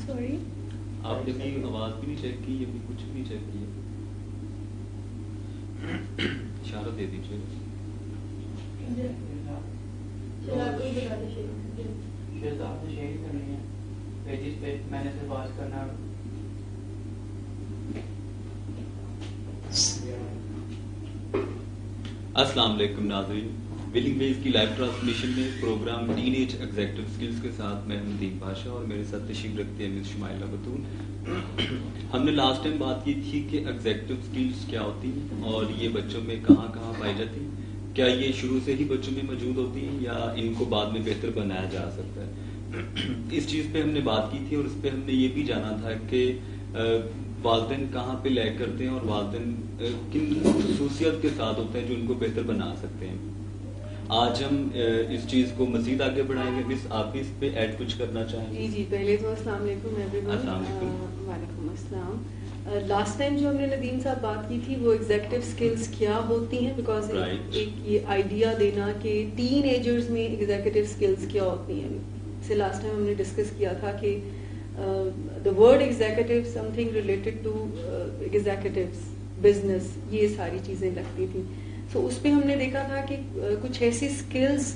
Sorry آپ نے اپنی آواز بھی نہیں چیک کی، ابھی کچھ بھی نہیں چیک کیا؟ اشارہ دے دیجیے. السلام علیکم ناظرین، ولنگ ویز کی لائیو ٹرانسمیشن میں programme teen age executive skills کے ساتھ میں ندیم پاشا اور میرے ساتھ تشریف رکھتے ہیں مس شمائلہ بطول. ہم نے لاسٹ ٹائم بات کی تھی کہ ایگزیکٹو سکلز کیا ہوتی ہیں اور یہ بچوں میں کہاں کہاں پائی جاتی ہیں. کیا یہ شروع سے ہی بچوں میں موجود ہوتی ہیں یا ان کو بعد میں بہتر بنایا جا سکتا ہے؟ اس چیز پہ ہم نے بات کی تھی اور اس پہ ہم نے یہ بھی جانا تھا کہ والدین کہاں پہ لیک کرتے ہیں اور والدین کن خصوصیت کے ساتھ ہوتے ہیں جو ان کو بہتر بنا سکتے ہیں. آج ہم اس چیز کو مزید آگے بڑھائیں گے. مس آپ بھی اس پہ ایڈ کچھ کرنا چاہیں گے؟ جی پہلے تو السلام علیکم ایوری ون. السلام علیکم. وعلیکم السلام. لاسٹ ٹائم جو ہم نے ندیم صاحب بات کی تھی وہ ایگزیکٹو اسکلس کیا ہوتی ہیں، بیکاز ایک یہ آئیڈیا دینا کہ ٹین ایجرز میں ایگزیکٹو اسکلس کیا ہوتی ہیں. سے لاسٹ ٹائم ہم نے ڈسکس کیا تھا کہ the word executive something related to executives business, یہ ساری چیزیں لگتی تھیں. سو اس پہ ہم نے دیکھا تھا کہ کچھ ایسی اسکلس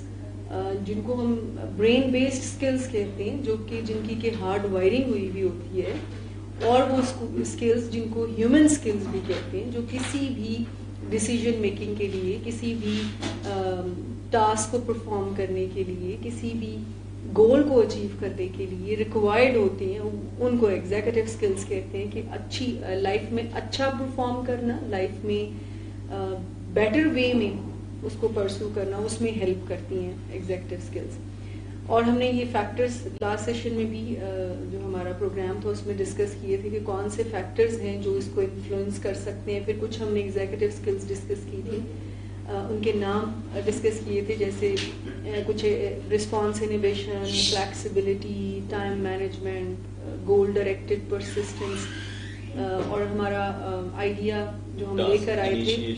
جن کو ہم برین بیسڈ اسکلس کہتے ہیں، جو کہ جن کی کہ ہارڈ وائرنگ ہوئی ہوئی ہوتی ہے، اور وہ اسکلس جن کو ہیومن اسکلس بھی کہتے ہیں، جو کسی بھی ڈیسیژن میکنگ کے لیے، کسی بھی ٹاسک کو پرفارم کرنے کے لیے، کسی بھی گول کو اچیو کرنے کے لیے ریکوائرڈ ہوتے ہیں. ان کو ایگزیکٹو اسکلس کہتے ہیں کہ اچھی لائف میں اچھا پرفارم کرنا، لائف میں بیٹر وے میں اس کو پرسو کرنا، اس میں ہیلپ کرتی ہیں ایگزیکٹو اسکلس. اور ہم نے یہ فیکٹرز لاسٹ سیشن میں بھی جو ہمارا پروگرام تھا اس میں ڈسکس کیے تھے کہ کون سے فیکٹرز ہیں جو اس کو انفلوئنس کر سکتے ہیں. پھر کچھ ہم نے ایگزیکٹو اسکلس ڈسکس کی تھی، ان کے نام ڈسکس کیے تھے، جیسے کچھ response inhibition, flexibility, time management, goal directed persistence. اور ہمارا آئیڈیا جو ہم لے کر آئے تھے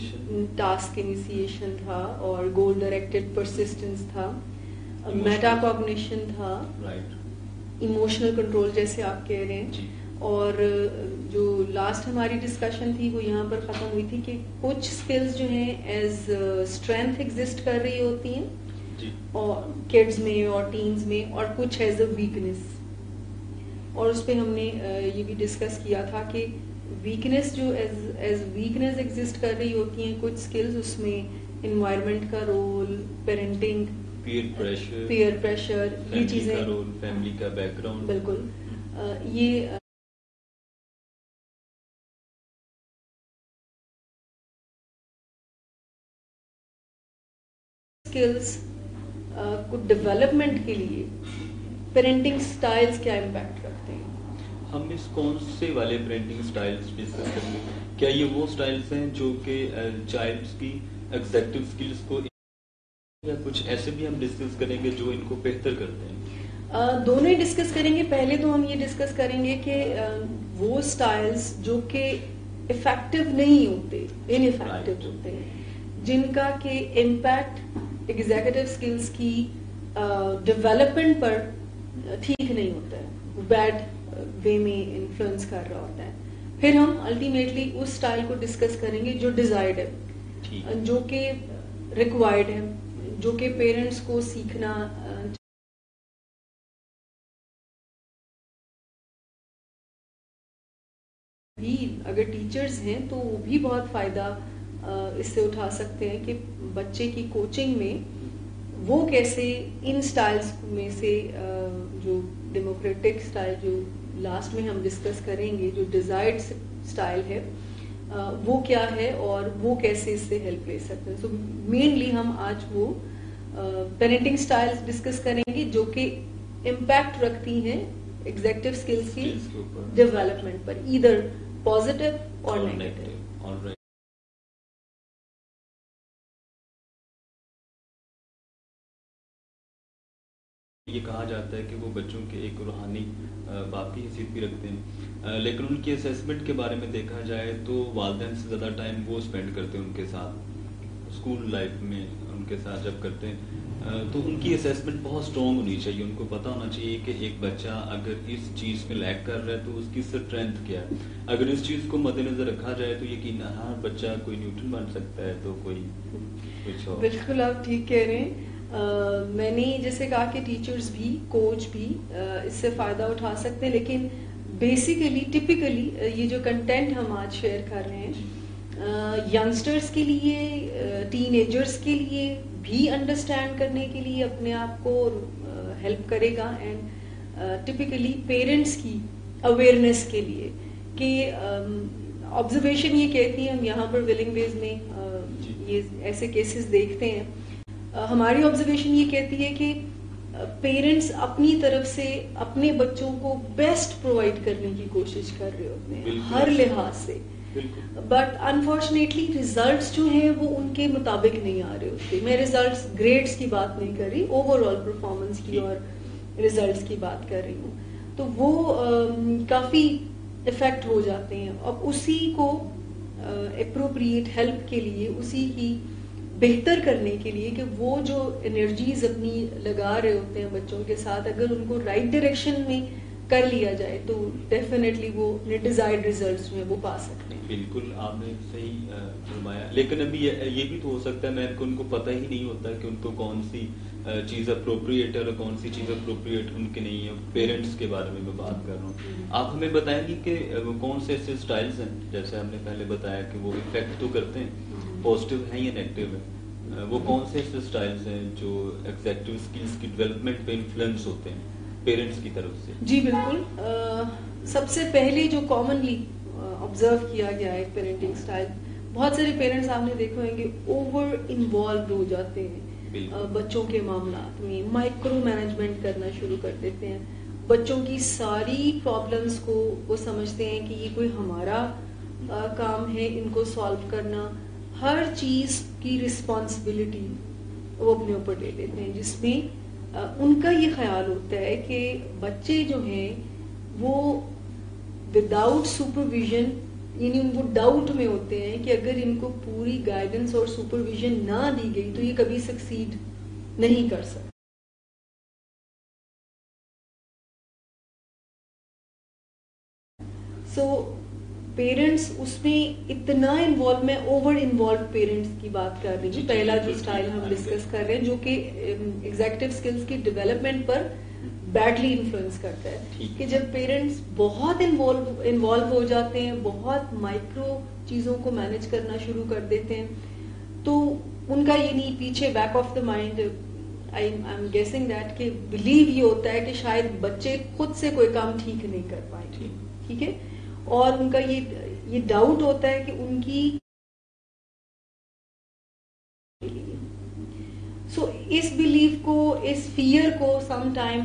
ٹاسک انیشیشن تھا، اور گول ڈائریکٹڈ پرسسٹنس تھا، میٹا کوگنیشن تھا، ایموشنل کنٹرول جیسے آپ کہہ رہے ہیں. اور جو لاسٹ ہماری ڈسکشن تھی وہ یہاں پر ختم ہوئی تھی کہ کچھ اسکلز جو ہیں ایز اسٹرینتھ ایگزسٹ کر رہی ہوتی ہیں اور کڈز میں اور ٹینز میں، اور کچھ ایز اے ویکنیس. اور اس پہ ہم نے یہ بھی ڈسکس کیا تھا کہ ویکنیس جو ایز ویکنیس ایگزسٹ کر رہی ہوتی ہیں کچھ اسکلز، اس میں انوائرمنٹ کا رول، پیرنٹنگ، پیئر پریشر، یہ چیزیں، فیملی کا بیک گراؤنڈ، بالکل یہ اسکلس کو ڈیولپمنٹ کے لیے پیرنٹنگ سٹائلز کیا امپیکٹ رکھتے ہیں. ہم اس کون سے والے پیرنٹنگ سٹائلز ڈسکس کریں گے؟ کیا یہ وہ سٹائلز ہیں جو کہ چائلڈز کی ایگزیکٹو سکلز کو، یا کچھ ایسے بھی ہم ڈسکس کریں گے جو ان کو بہتر کرتے ہیں؟ دونوں ہی ڈسکس کریں گے. پہلے تو ہم یہ ڈسکس کریں گے کہ وہ سٹائلز جو کہ افیکٹو نہیں ہوتے، ان افیکٹو ہوتے ہیں، جن کا کہ امپیکٹ ایگزیکٹو سکلز کی ڈیولپمنٹ پر ٹھیک نہیں ہوتا ہے، بیڈ وے میں انفلوئنس کر رہا ہوتا ہے. پھر ہم الٹیمیٹلی اس سٹائل کو ڈسکس کریں گے جو ڈیزائرڈ ہے، جو کہ ریکوائرڈ ہے، جو کہ پیرنٹس کو سیکھنا بھی، اگر ٹیچرز ہیں تو وہ بھی بہت فائدہ اس سے اٹھا سکتے ہیں کہ بچے کی کوچنگ میں وہ کیسے ان سٹائلز میں سے جو ڈیموکریٹک سٹائل جو لاسٹ میں ہم ڈسکس کریں گے، جو ڈیزائرڈ سٹائل ہے وہ کیا ہے اور وہ کیسے اس سے ہیلپ لے سکتے ہیں. سو مینلی ہم آج وہ پیرنٹنگ سٹائلز ڈسکس کریں گے جو کہ امپیکٹ رکھتی ہیں ایگزیکٹو اسکلس کی ڈیولپمنٹ پر، ایدر پازیٹیو اور نیگیٹو. یہ کہا جاتا ہے کہ وہ بچوں کے ایک روحانی باپ کی حیثیت بھی رکھتے ہیں، لیکن ان کی اسیسمنٹ کے بارے میں دیکھا جائے تو والدین سے زیادہ ٹائم وہ اسپینڈ کرتے ہیں ان کے ساتھ اسکول لائف میں، ان کے ساتھ جب کرتے ہیں. تو ان کی اسیسمنٹ بہت اسٹرانگ ہونی چاہیے. ان کو پتہ ہونا چاہیے کہ ایک بچہ اگر اس چیز میں لیک کر رہا ہے تو اس کی اسٹرینتھ کیا ہے. اگر اس چیز کو مد نظر رکھا جائے تو یقیناً ہر بچہ کوئی نیوٹن بن سکتا ہے. تو کوئی کچھ اور. بالکل آپ ٹھیک کہہ رہے ہیں. میں نے جیسے کہا کہ ٹیچرز بھی کوچ بھی اس سے فائدہ اٹھا سکتے ہیں, لیکن بیسیکلی ٹپیکلی یہ جو کنٹینٹ ہم آج شیئر کر رہے ہیں ینگسٹرز کے لیے, ٹین ایجرز کے لیے بھی انڈرسٹینڈ کرنے کے لیے اپنے آپ کو ہیلپ کرے گا, اینڈ ٹپیکلی پیرنٹس کی اویئرنیس کے لیے کہ آبزرویشن یہ کہتی ہے, ہم یہاں پر ولنگ ویز میں یہ ایسے کیسز دیکھتے ہیں. ہماری آبزرویشن یہ کہتی ہے کہ پیرنٹس اپنی طرف سے اپنے بچوں کو بیسٹ پرووائڈ کرنے کی کوشش کر رہے ہوتے ہیں ہر لحاظ سے, بٹ انفارچونیٹلی ریزلٹس جو ہیں وہ ان کے مطابق نہیں آ رہے ہوتے. میں ریزلٹس گریڈس کی بات نہیں کر رہی, اوور آل پرفارمنس کی اور ریزلٹس کی بات کر رہی ہوں. تو وہ کافی افیکٹ ہو جاتے ہیں. اب اسی کو اپروپریٹ ہیلپ کے لیے, اسی کی بہتر کرنے کے لیے کہ وہ جو انرجیز اپنی لگا رہے ہوتے ہیں بچوں کے ساتھ, اگر ان کو رائٹ ڈائریکشن میں کر لیا جائے تو ڈیفینیٹلی وہ ڈیزائرڈ ریزلٹس میں وہ پا سکتے ہیں. بالکل آپ نے صحیح فرمایا. لیکن ابھی یہ بھی تو ہو سکتا ہے ان کو پتہ ہی نہیں ہوتا کہ ان کو کون سی چیز اپروپریٹ ہے اور کون سی چیز اپروپریٹ ان کے نہیں ہے. پیرنٹس کے بارے میں بات کر رہا ہوں. آپ ہمیں بتائیں گی کہ کون سے ایسے اسٹائلز ہیں, جیسے ہم نے پہلے بتایا کہ وہ افیکٹ تو کرتے ہیں, پازیٹیو ہیں یا نیگیٹو ہیں, وہ کون سے ایسے اسٹائلز ہیں جو ایگزیکٹو اسکلز کی ڈیولپمنٹ پہ انفلوئنس ہوتے ہیں پیرنٹس کی طرف سے؟ جی بالکل. سب سے پہلے جو کامنلی آبزرو کیا گیا ہے پیرنٹنگ اسٹائل, بہت سارے پیرنٹس آپ نے دیکھے ہیں کہ اوور انوالوڈ ہو جاتے ہیں بچوں کے معاملات میں, مائکرو مینجمنٹ کرنا شروع کر دیتے ہیں. بچوں کی ساری پرابلمس کو وہ سمجھتے ہیں کہ یہ کوئی ہمارا کام ہے ان کو سالو کرنا. ہر چیز کی رسپانسبلٹی وہ اپنے اوپر لے لیتے ہیں, جس میں ان کا یہ خیال ہوتا ہے کہ بچے جو ہیں وہ وداؤٹ سپرویژن, یعنی ان کو ڈاؤٹ میں ہوتے ہیں کہ اگر ان کو پوری گائیڈنس اور سپرویژن نہ دی گئی تو یہ کبھی سکسیڈ نہیں کر سکتے. سو پیرنٹس اس میں اتنا انوالو, میں اوور انوالو پیرنٹس کی بات کر رہی ہوں. پہلا جو اسٹائل ہم ڈسکس کر رہے ہیں جو کہ ایگزیکٹو اسکلز کی ڈیولپمنٹ پر بیڈلی انفلوئنس کرتا ہے, کہ جب پیرنٹس بہت انوالو ہو جاتے ہیں, بہت مائکرو چیزوں کو مینج کرنا شروع کر دیتے ہیں, تو ان کا یہ نہیں پیچھے back of the mind I am guessing that کہ بلیو یہ ہوتا ہے کہ شاید بچے خود سے کوئی کام ٹھیک نہیں کر پائیں. ٹھیک ہے, اور ان کا یہ ڈاؤٹ ہوتا ہے کہ ان کی سو اس بلیف کو, اس فیئر کو سم ٹائم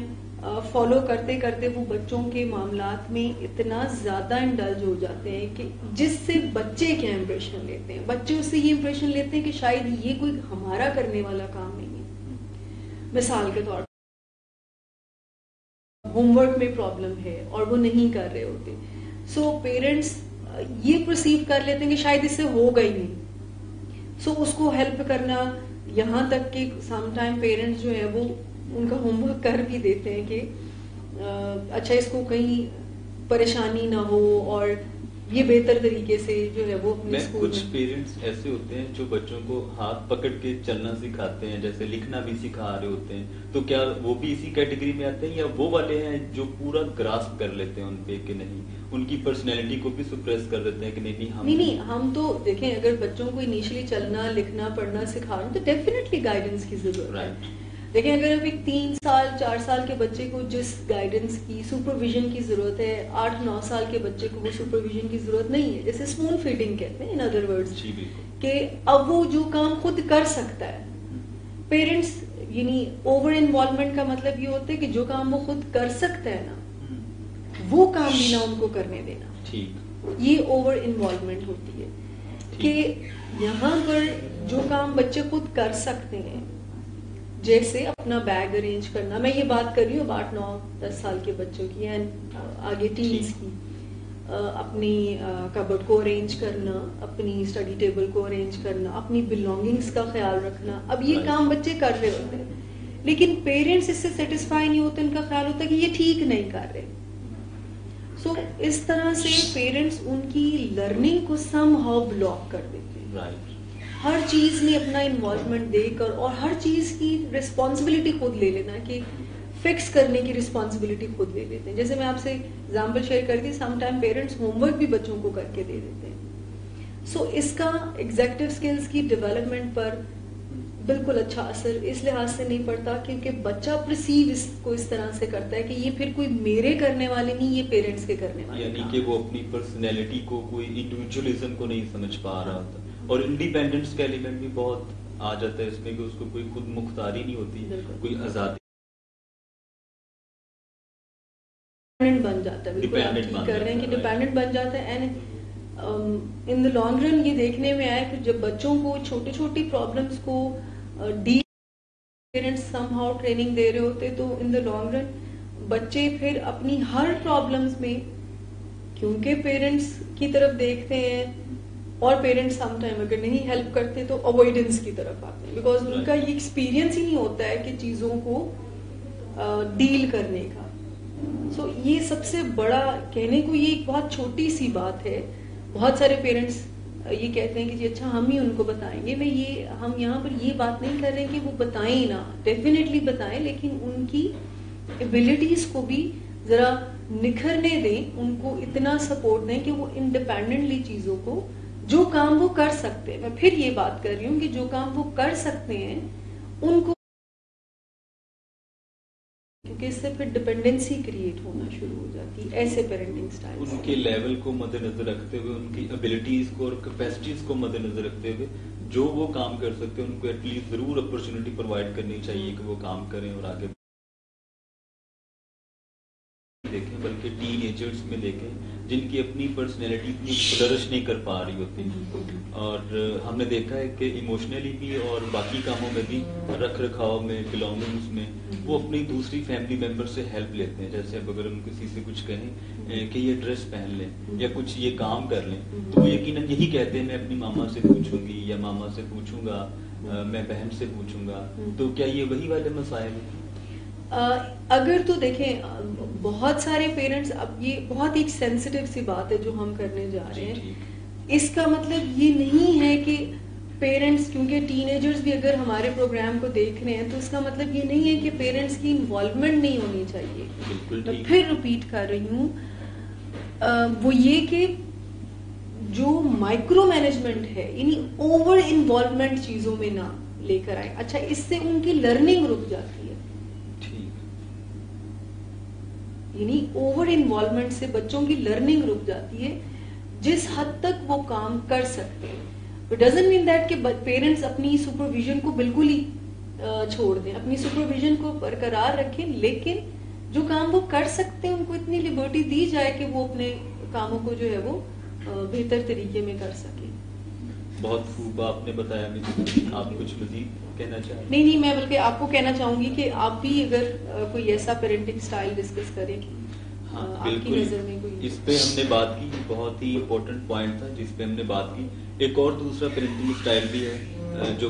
فالو کرتے کرتے وہ بچوں کے معاملات میں اتنا زیادہ انڈلج ہو جاتے ہیں کہ جس سے بچے کیا امپریشن لیتے ہیں, بچے اس سے یہ امپریشن لیتے ہیں کہ شاید یہ کوئی ہمارا کرنے والا کام نہیں ہے. مثال کے طور پر ہوم ورک میں پرابلم ہے اور وہ نہیں کر رہے ہوتے, سو پیرنٹس یہ پرسیو کر لیتے ہیں کہ شاید اس سے ہوگا ہی نہیں. سو اس کو ہیلپ کرنا, یہاں تک کہ سم ٹائم پیرنٹس جو ہے وہ ان کا ہوم ورک کر بھی دیتے ہیں کہ اچھا اس کو کہیں پریشانی نہ ہو, اور یہ بہتر طریقے سے جو ہے وہ اپنے اسکول. کچھ پیرنٹس ایسے ہوتے ہیں جو بچوں کو ہاتھ پکڑ کے چلنا سکھاتے ہیں, جیسے لکھنا بھی سکھا رہے ہوتے ہیں, تو کیا وہ بھی اسی کیٹیگری میں آتے ہیں, یا وہ والے ہیں جو پورا گراسپ کر لیتے ہیں ان پہ کہ نہیں, ان کی پرسنالٹی کو بھی سپریس کر دیتے ہیں کہ نہیں ہم تو دیکھیں اگر بچوں کو انیشلی چلنا لکھنا پڑھنا سکھا رہے ہیں تو ڈیفینیٹلی گائیڈنس کی ضرورت ہے. دیکھیں اگر اب ایک 3 سال 4 سال کے بچے کو جس گائیڈنس کی سپرویژن کی ضرورت ہے, 8-9 سال کے بچے کو وہ سپرویژن کی ضرورت نہیں ہے, جیسے اسپون فیڈنگ کہتے ہیں ان ادر ورڈز, کہ اب وہ جو کام خود کر سکتا ہے. پیرنٹس یعنی اوور انوالومنٹ کا مطلب یہ ہوتا ہے کہ جو کام وہ خود کر سکتا ہے نا وہ کام بھی نہ ان کو کرنے دینا. یہ اوور انوالومنٹ ہوتی ہے کہ یہاں پر جو کام بچے خود کر سکتے ہیں, جیسے اپنا بیگ ارینج کرنا, میں یہ بات کر رہی ہوں 8-9-10 سال کے بچوں کی یا آگے ٹینز کی, اپنی کبڈ کو ارینج کرنا, اپنی اسٹڈی ٹیبل کو ارینج کرنا, اپنی بلانگنگس کا خیال رکھنا. اب یہ کام بچے کر رہے ہوتے ہیں, لیکن پیرنٹس اس سے سیٹسفائی نہیں ہوتے, ان کا خیال ہوتا ہے کہ یہ ٹھیک نہیں کر رہے. سو اس طرح سے پیرنٹس ان کی لرننگ کو سم ہاؤ بلاک کر دیتے ہیں. ہر چیز میں اپنا انوالومنٹ دے کر اور ہر چیز کی رسپانسبلٹی خود لے لینا, کہ فکس کرنے کی رسپانسبلٹی خود لے لیتے ہیں. جیسے میں آپ سے ایگزامپل شیئر کرتی, some time parents home work بھی بچوں کو کر کے دے دیتے ہیں. سو اس کا ایگزیکٹو اسکلز کی ڈیولپمنٹ پر بالکل اچھا اثر اس لحاظ سے نہیں پڑتا, کیونکہ بچہ پرسیو اس کو اس طرح سے کرتا ہے کہ یہ پھر کوئی میرے کرنے والے نہیں, یہ پیرنٹس کے کرنے والے. یعنی کہ وہ اپنی پرسنالٹی کو, کوئی انڈیویجولزم کو نہیں سمجھ پا رہا ہوتا, اور انڈیپینڈنس کا ایلیمنٹ بھی بہت آ جاتا ہے اس میں, کہ اس کو کوئی خود مختاری نہیں ہوتی, کوئی آزادی بن جاتا ہے. بالکل آپ ٹھیک کر رہے ہیں کہ ڈیپینڈنٹ بن جاتا ہے. And in the long run یہ دیکھنے میں آیا کہ جب بچوں کو چھوٹی چھوٹی پرابلمس کو deal parents somehow training دے رہے ہوتے, تو ان دا لانگ رن بچے پھر اپنی ہر پرابلمس میں, کیونکہ پیرنٹس کی طرف دیکھتے ہیں, اور پیرنٹس سم ٹائم اگر نہیں ہیلپ کرتے تو اوائڈنس کی طرف آتے ہیں, بیکاز ان کا یہ ایکسپیرئنس ہی نہیں ہوتا ہے کہ چیزوں کو ڈیل کرنے کا. سو یہ سب سے بڑا کہنے کو, یہ ایک بہت چھوٹی سی بات ہے. بہت سارے پیرنٹس یہ کہتے ہیں کہ جی اچھا ہم ہی ان کو بتائیں گے. ہم یہاں پر یہ بات نہیں کر رہے کہ وہ بتائیں نا, ڈیفینیٹلی بتائیں, لیکن ان کی ایبلٹیز کو بھی ذرا نکھرنے دیں, ان کو اتنا سپورٹ دیں کہ وہ انڈیپینڈنٹلی چیزوں کو, جو کام وہ کر سکتے ہیں, میں پھر یہ بات کر رہی ہوں کہ جو کام وہ کر سکتے ہیں ان کو, کیونکہ اس سے پھر ڈپینڈنسی کریٹ ہونا شروع ہو جاتی ہے. ایسے پیرنٹنگ سٹائل ان کے لیول کو مد نظر رکھتے ہوئے, ان کی ابیلٹیز کو اور کیپیسٹیز کو مد نظر رکھتے ہوئے, جو وہ کام کر سکتے ہیں ان کو ایٹ لیسٹ ضرور اپرچونٹی پرووائڈ کرنی چاہیے کہ وہ کام کریں اور آگے دیکھیں. بلکہ ٹین ایجرز میں دیکھیں جن کی اپنی پرسنالٹی اتنی فلرش نہیں کر پا رہی ہوتی, اور ہم نے دیکھا ہے کہ ایموشنلی بھی اور باقی کاموں میں بھی, رکھ رکھاؤ میں, بلانگنگس میں, وہ اپنی دوسری فیملی ممبر سے ہیلپ لیتے ہیں. جیسے اب اگر ہم کسی سے کچھ کہیں کہ یہ ڈریس پہن لیں یا کچھ یہ کام کر لیں, تو وہ یقیناً یہی کہتے ہیں میں اپنی ماما سے پوچھوں گی یا ماما سے پوچھوں گا, میں بہن سے پوچھوں گا. تو کیا یہ وہی والے مسائل ہیں؟ اگر تو دیکھیں بہت سارے پیرنٹس, اب یہ بہت ایک سینسٹیو سی بات ہے جو ہم کرنے جا رہے ہیں. اس کا مطلب یہ نہیں ہے کہ پیرنٹس, کیونکہ ٹین ایجرز بھی اگر ہمارے پروگرام کو دیکھ رہے ہیں تو اس کا مطلب یہ نہیں ہے کہ پیرنٹس کی انوالومنٹ نہیں ہونی چاہیے. میں پھر ریپیٹ کر رہی ہوں, وہ یہ کہ جو مائکرو مینجمنٹ ہے, یعنی اوور انوالومنٹ چیزوں میں نہ لے کر آئے. اچھا, اس سے ان کی لرننگ رک جاتی ہے. یعنی اوور انوالومنٹ سے بچوں کی لرننگ رک جاتی ہے. جس حد تک وہ کام کر سکتے ہیں, اٹ ڈزنٹ مین دیٹ کہ پیرنٹس اپنی سپرویژن کو بالکل ہی چھوڑ دیں, اپنی سپرویژن کو برقرار رکھیں, لیکن جو کام وہ کر سکتے ہیں ان کو اتنی لبرٹی دی جائے کہ وہ اپنے کاموں کو جو ہے وہ بہتر طریقے میں کر سکیں. بہت خوب آپ نے بتایا. آپ کچھ مزید کہنا چاہیں؟ نہیں, میں بلکہ آپ کو کہنا چاہوں گی کہ آپ بھی اگر کوئی ایسا پیرنٹنگ سٹائل ڈسکس کریں. ہاں بالکل, اس پہ ہم نے بات کی, بہت ہی امپورٹنٹ پوائنٹ تھا جس پہ ہم نے بات کی. ایک اور دوسرا پیرنٹنگ سٹائل بھی ہے جو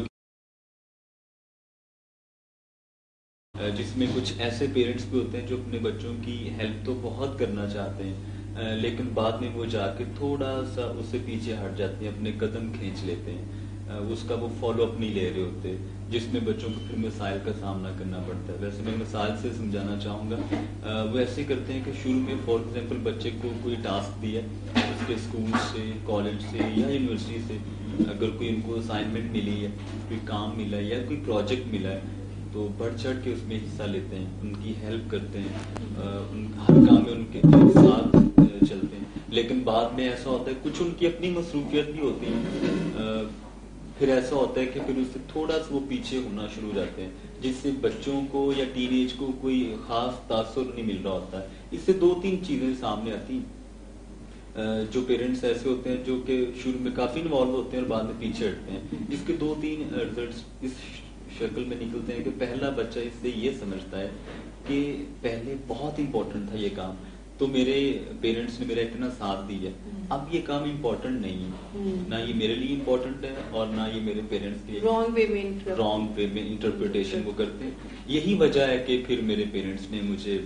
جس میں کچھ ایسے پیرنٹس بھی ہوتے ہیں جو اپنے بچوں کی ہیلپ تو بہت کرنا چاہتے ہیں, لیکن بعد میں وہ جا کے تھوڑا سا اس سے پیچھے ہٹ جاتے ہیں, اپنے قدم کھینچ لیتے ہیں, اس کا وہ فالو اپ نہیں لے رہے ہوتے, جس میں بچوں کو پھر مسائل کا سامنا کرنا پڑتا ہے. ویسے میں مثال سے سمجھانا چاہوں گا. وہ ایسے کرتے ہیں کہ شروع میں فار ایگزامپل بچے کو کوئی ٹاسک دیا اس کے اسکول سے, کالج سے یا یونیورسٹی سے, اگر کوئی ان کو اسائنمنٹ ملی ہے, کوئی کام ملا ہے یا کوئی پروجیکٹ ملا ہے, تو بڑھ چڑھ کے اس میں حصہ لیتے ہیں, ان کی ہیلپ کرتے ہیں, ہر کام میں ان کے ساتھ چلتے ہیں. لیکن بعد میں ایسا ہوتا ہے کچھ ان کی اپنی مصروفیت بھی ہوتی ہے, پھر ایسا ہوتا ہے کہ پھر اس سے تھوڑا سا وہ پیچھے ہونا شروع ہو جاتے ہیں, جس سے بچوں کو یا ٹین ایج کو کوئی خاص تاثر نہیں مل رہا ہوتا ہے. اس سے 2-3 چیزیں سامنے آتی ہیں. جو پیرنٹس ایسے ہوتے ہیں جو کہ شروع میں کافی انوالو ہوتے ہیں اور بعد میں پیچھے ہٹتے ہیں, جس کے 2-3 ریزلٹس اس شکل میں نکلتے ہیں کہ پہلا بچہ اس سے یہ سمجھتا ہے کہ پہلے بہت امپورٹنٹ تھا یہ کام, تو میرے پیرنٹس نے میرا اتنا ساتھ دیا. اب یہ کام امپورٹنٹ نہیں ہے, نہ یہ میرے لیے امپورٹنٹ ہے اور نہ یہ میرے پیرنٹس کے رانگ وے میں انٹرپریٹیشن وہ کرتے ہیں. یہی وجہ ہے کہ پھر میرے پیرنٹس نے مجھے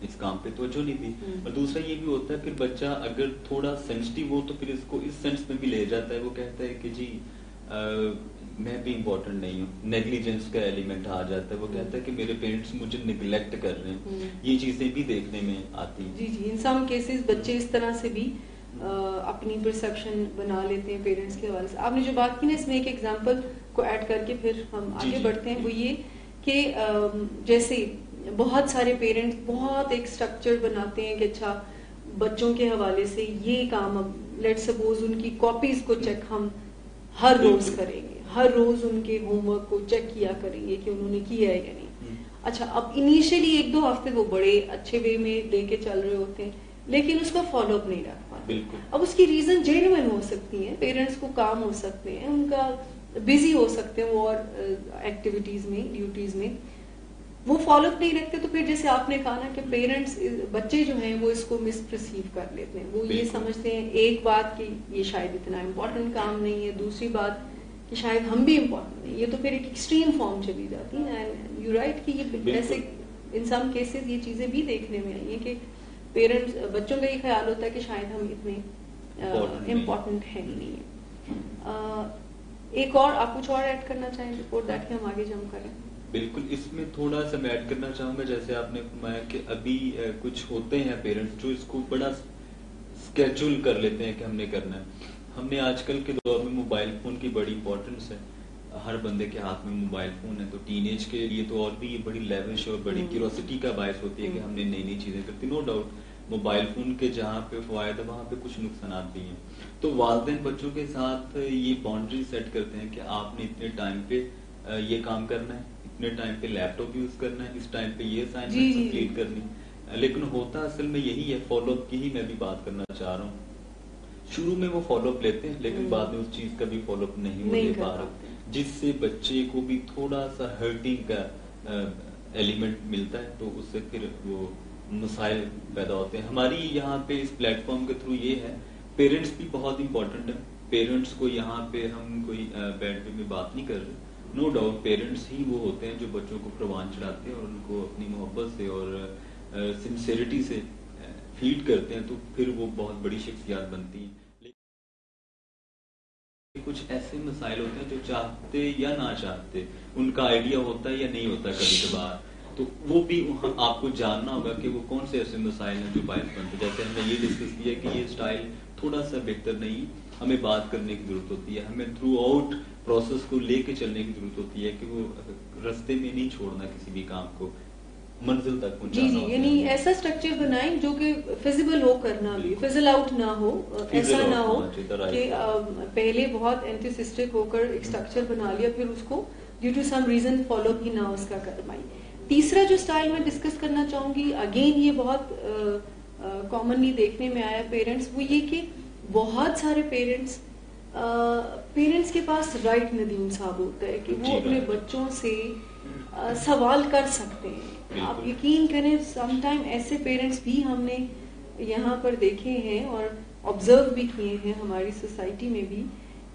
اس کام پہ توجہ نہیں دی. اور دوسرا یہ بھی ہوتا ہے پھر بچہ اگر تھوڑا سینسٹیو ہو تو پھر اس کو اس سینس میں بھی لے جاتا ہے, وہ کہتا ہے کہ جی میں بھی امپورٹنٹ نہیں ہوں, نیگلیجنس کا ایلیمنٹ آ جاتا ہے. وہ کہتا ہے کہ میرے پیرنٹس مجھے نگلیکٹ کر رہے ہیں. یہ چیزیں بھی دیکھنے میں آتی ہیں. جی ان سم کیسز بچے اس طرح سے بھی اپنی پرسیپشن بنا لیتے ہیں پیرنٹس کے حوالے سے. آپ نے جو بات کی نا اس میں ایک ایگزامپل کو ایڈ کر کے پھر ہم آگے بڑھتے ہیں, وہ یہ کہ جیسے بہت سارے پیرنٹس بہت ایک اسٹرکچر بناتے ہیں کہ اچھا بچوں کے حوالے سے یہ کام, اب لیٹ سپوز ان کی کاپیز کو چیک ہم ہر روز کریں گے, ہر روز ان کے ہوم ورک کو چیک کیا کریں گے کہ انہوں نے کیا ہے یا نہیں. اچھا اب انیشیلی 1-2 ہفتے وہ بڑے اچھے وے میں لے کے چل رہے ہوتے ہیں لیکن اس کو فالو اپ نہیں رکھ پاتے. اب اس کی ریزن جینوئن ہو سکتی ہیں, پیرنٹس کو کام ہو سکتے ہیں, ان کا بزی ہو سکتے ہیں وہ اور ایکٹیویٹیز میں ڈیوٹیز میں, وہ فالو اپ نہیں رکھتے. تو پھر جیسے آپ نے کہا نا کہ پیرنٹس بچے جو ہیں وہ اس کو مس پرسیو کر لیتے ہیں. وہ یہ سمجھتے ہیں ایک بات کہ یہ شاید اتنا امپورٹنٹ کام نہیں ہے, دوسری بات کہ شاید ہم بھی امپورٹنٹ نہیں. یہ تو پھر ایک ایکسٹریم فارم چلی جاتی ہے. اینڈ یو رائٹ کہ یہ ایسے ان سم کیسز یہ چیزیں بھی دیکھنے میں آئی ہیں کہ پیرنٹس بچوں کا یہ خیال ہوتا ہے کہ شاید ہم اتنے امپورٹنٹ ہیں نہیں ہیں. ایک اور آپ کچھ اور ایڈ کرنا چاہیں بفور دیٹ کہ ہم آگے جمپ کریں؟ بالکل, اس میں تھوڑا سا میں ایڈ کرنا چاہوں گا. جیسے آپ نے فرمایا کہ ابھی کچھ ہوتے ہیں پیرنٹس جو اس کو بڑا اسکیجول کر لیتے ہیں کہ ہم نے کرنا ہے. ہم نے آج کل کے دور میں موبائل فون کی بڑی امپورٹنس ہے, ہر بندے کے ہاتھ میں موبائل فون ہے. تو ٹین ایج کے لیے تو اور بھی یہ بڑی لیوش اور بڑی کیوریوسٹی کا باعث ہوتی ہے کہ ہم نے نئی نئی چیزیں کرتی. نو ڈاؤٹ موبائل فون کے جہاں پہ فوائد ہے وہاں پہ کچھ نقصانات بھی ہیں. تو والدین بچوں کے ساتھ یہ باؤنڈری سیٹ کرتے ہیں کہ آپ نے اتنے ٹائم پہ یہ کام کرنا ہے, اتنے ٹائم پہ لیپ ٹاپ یوز کرنا ہے, اس ٹائم پہ یہ اسائنمنٹ کمپلیٹ کرنی. لیکن ہوتا اصل میں یہی ہے, فالو اپ کی ہی میں بھی بات کرنا چاہ رہا ہوں. شروع میں وہ فالو اپ لیتے ہیں لیکن بعد میں اس چیز کا بھی فالو اپ نہیں لے پا رہے, جس سے بچے کو بھی تھوڑا سا ہرٹنگ کا ایلیمنٹ ملتا ہے. تو اس سے پھر وہ مسائل پیدا ہوتے ہیں. ہماری یہاں پہ اس پلیٹ فارم کے تھرو یہ ہے, پیرنٹس بھی بہت امپورٹنٹ ہے. پیرنٹس کو یہاں پہ ہم کوئی بیڈ وے میں بات نہیں کر رہے. نو ڈاؤٹ پیرنٹس ہی وہ ہوتے ہیں جو بچوں کو پروان چڑھاتے ہیں اور ان کو اپنی محبت سے اور سنسیریٹی سے فیڈ کرتے ہیں. تو پھر وہ بہت بڑی شخصیات بنتی ہیں. کچھ ایسے مسائل ہوتے ہیں جو چاہتے یا نہ چاہتے ان کا آئیڈیا ہوتا ہے یا نہیں ہوتا کبھی کبھار. تو وہ بھی آپ کو جاننا ہوگا کہ وہ کون سے ایسے مسائل ہیں جو باعث بنتے. جیسے ہم نے یہ ڈسکس کیا کہ یہ اسٹائل تھوڑا سا بہتر نہیں, ہمیں بات کرنے کی ضرورت ہوتی ہے, ہمیں تھرو آؤٹ پروسیس کو لے کے چلنے کی ضرورت ہوتی ہے کہ وہ رستے میں نہیں چھوڑنا کسی بھی کام کو, منزل تک پہنچانا. جی یعنی ایسا اسٹرکچر بنائیں جو کہ فیزیبل ہو, کرنا بھی فیزل آؤٹ نہ ہو. ایسا نہ ہو کہ پہلے بہت اینٹیسسٹک ہو کر ایک اسٹرکچر بنا لیا پھر اس کو due to some reason follow بھی نہ اس کا کر پائی. تیسرا جو اسٹائل میں ڈسکس کرنا چاہوں گی, اگین یہ بہت کامنلی دیکھنے میں آیا پیرنٹس, وہ یہ کہ بہت سارے پیرنٹس کے پاس رائٹ ندیم صاحب ہوتا ہے کہ وہ اپنے بچوں سے سوال کر سکتے ہیں. آپ یقین کریں سم ٹائم ایسے پیرنٹس بھی ہم نے یہاں پر دیکھے ہیں اور آبزرو بھی کیے ہیں ہماری سوسائٹی میں بھی,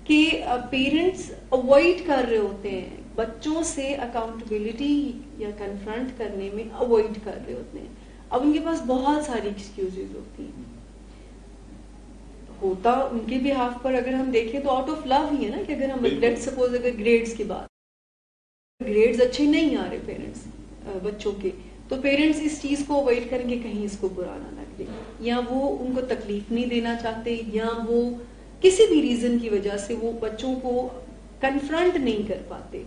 کہ پیرنٹس اوائڈ کر رہے ہوتے ہیں بچوں سے اکاؤنٹیبلٹی یا کنفرنٹ کرنے میں اوائڈ کر رہے ہوتے ہیں. اب ان کے پاس بہت ساری ایکسکیوزز ہوتی ہیں. ہوتا ان کے بھی ہاف پر اگر ہم دیکھیں تو آؤٹ آف لو ہی ہے نا, کہ اگر ہم لیٹ سپوز اگر گریڈز کی بات, گریڈز اچھے نہیں آ رہے پیرنٹس بچوں کے, تو پیرنٹس اس چیز کو اوائڈ کریں گے کہیں اس کو برا نہ لگ جائے, یا وہ ان کو تکلیف نہیں دینا چاہتے, یا وہ کسی بھی ریزن کی وجہ سے وہ بچوں کو کنفرنٹ نہیں کر پاتے,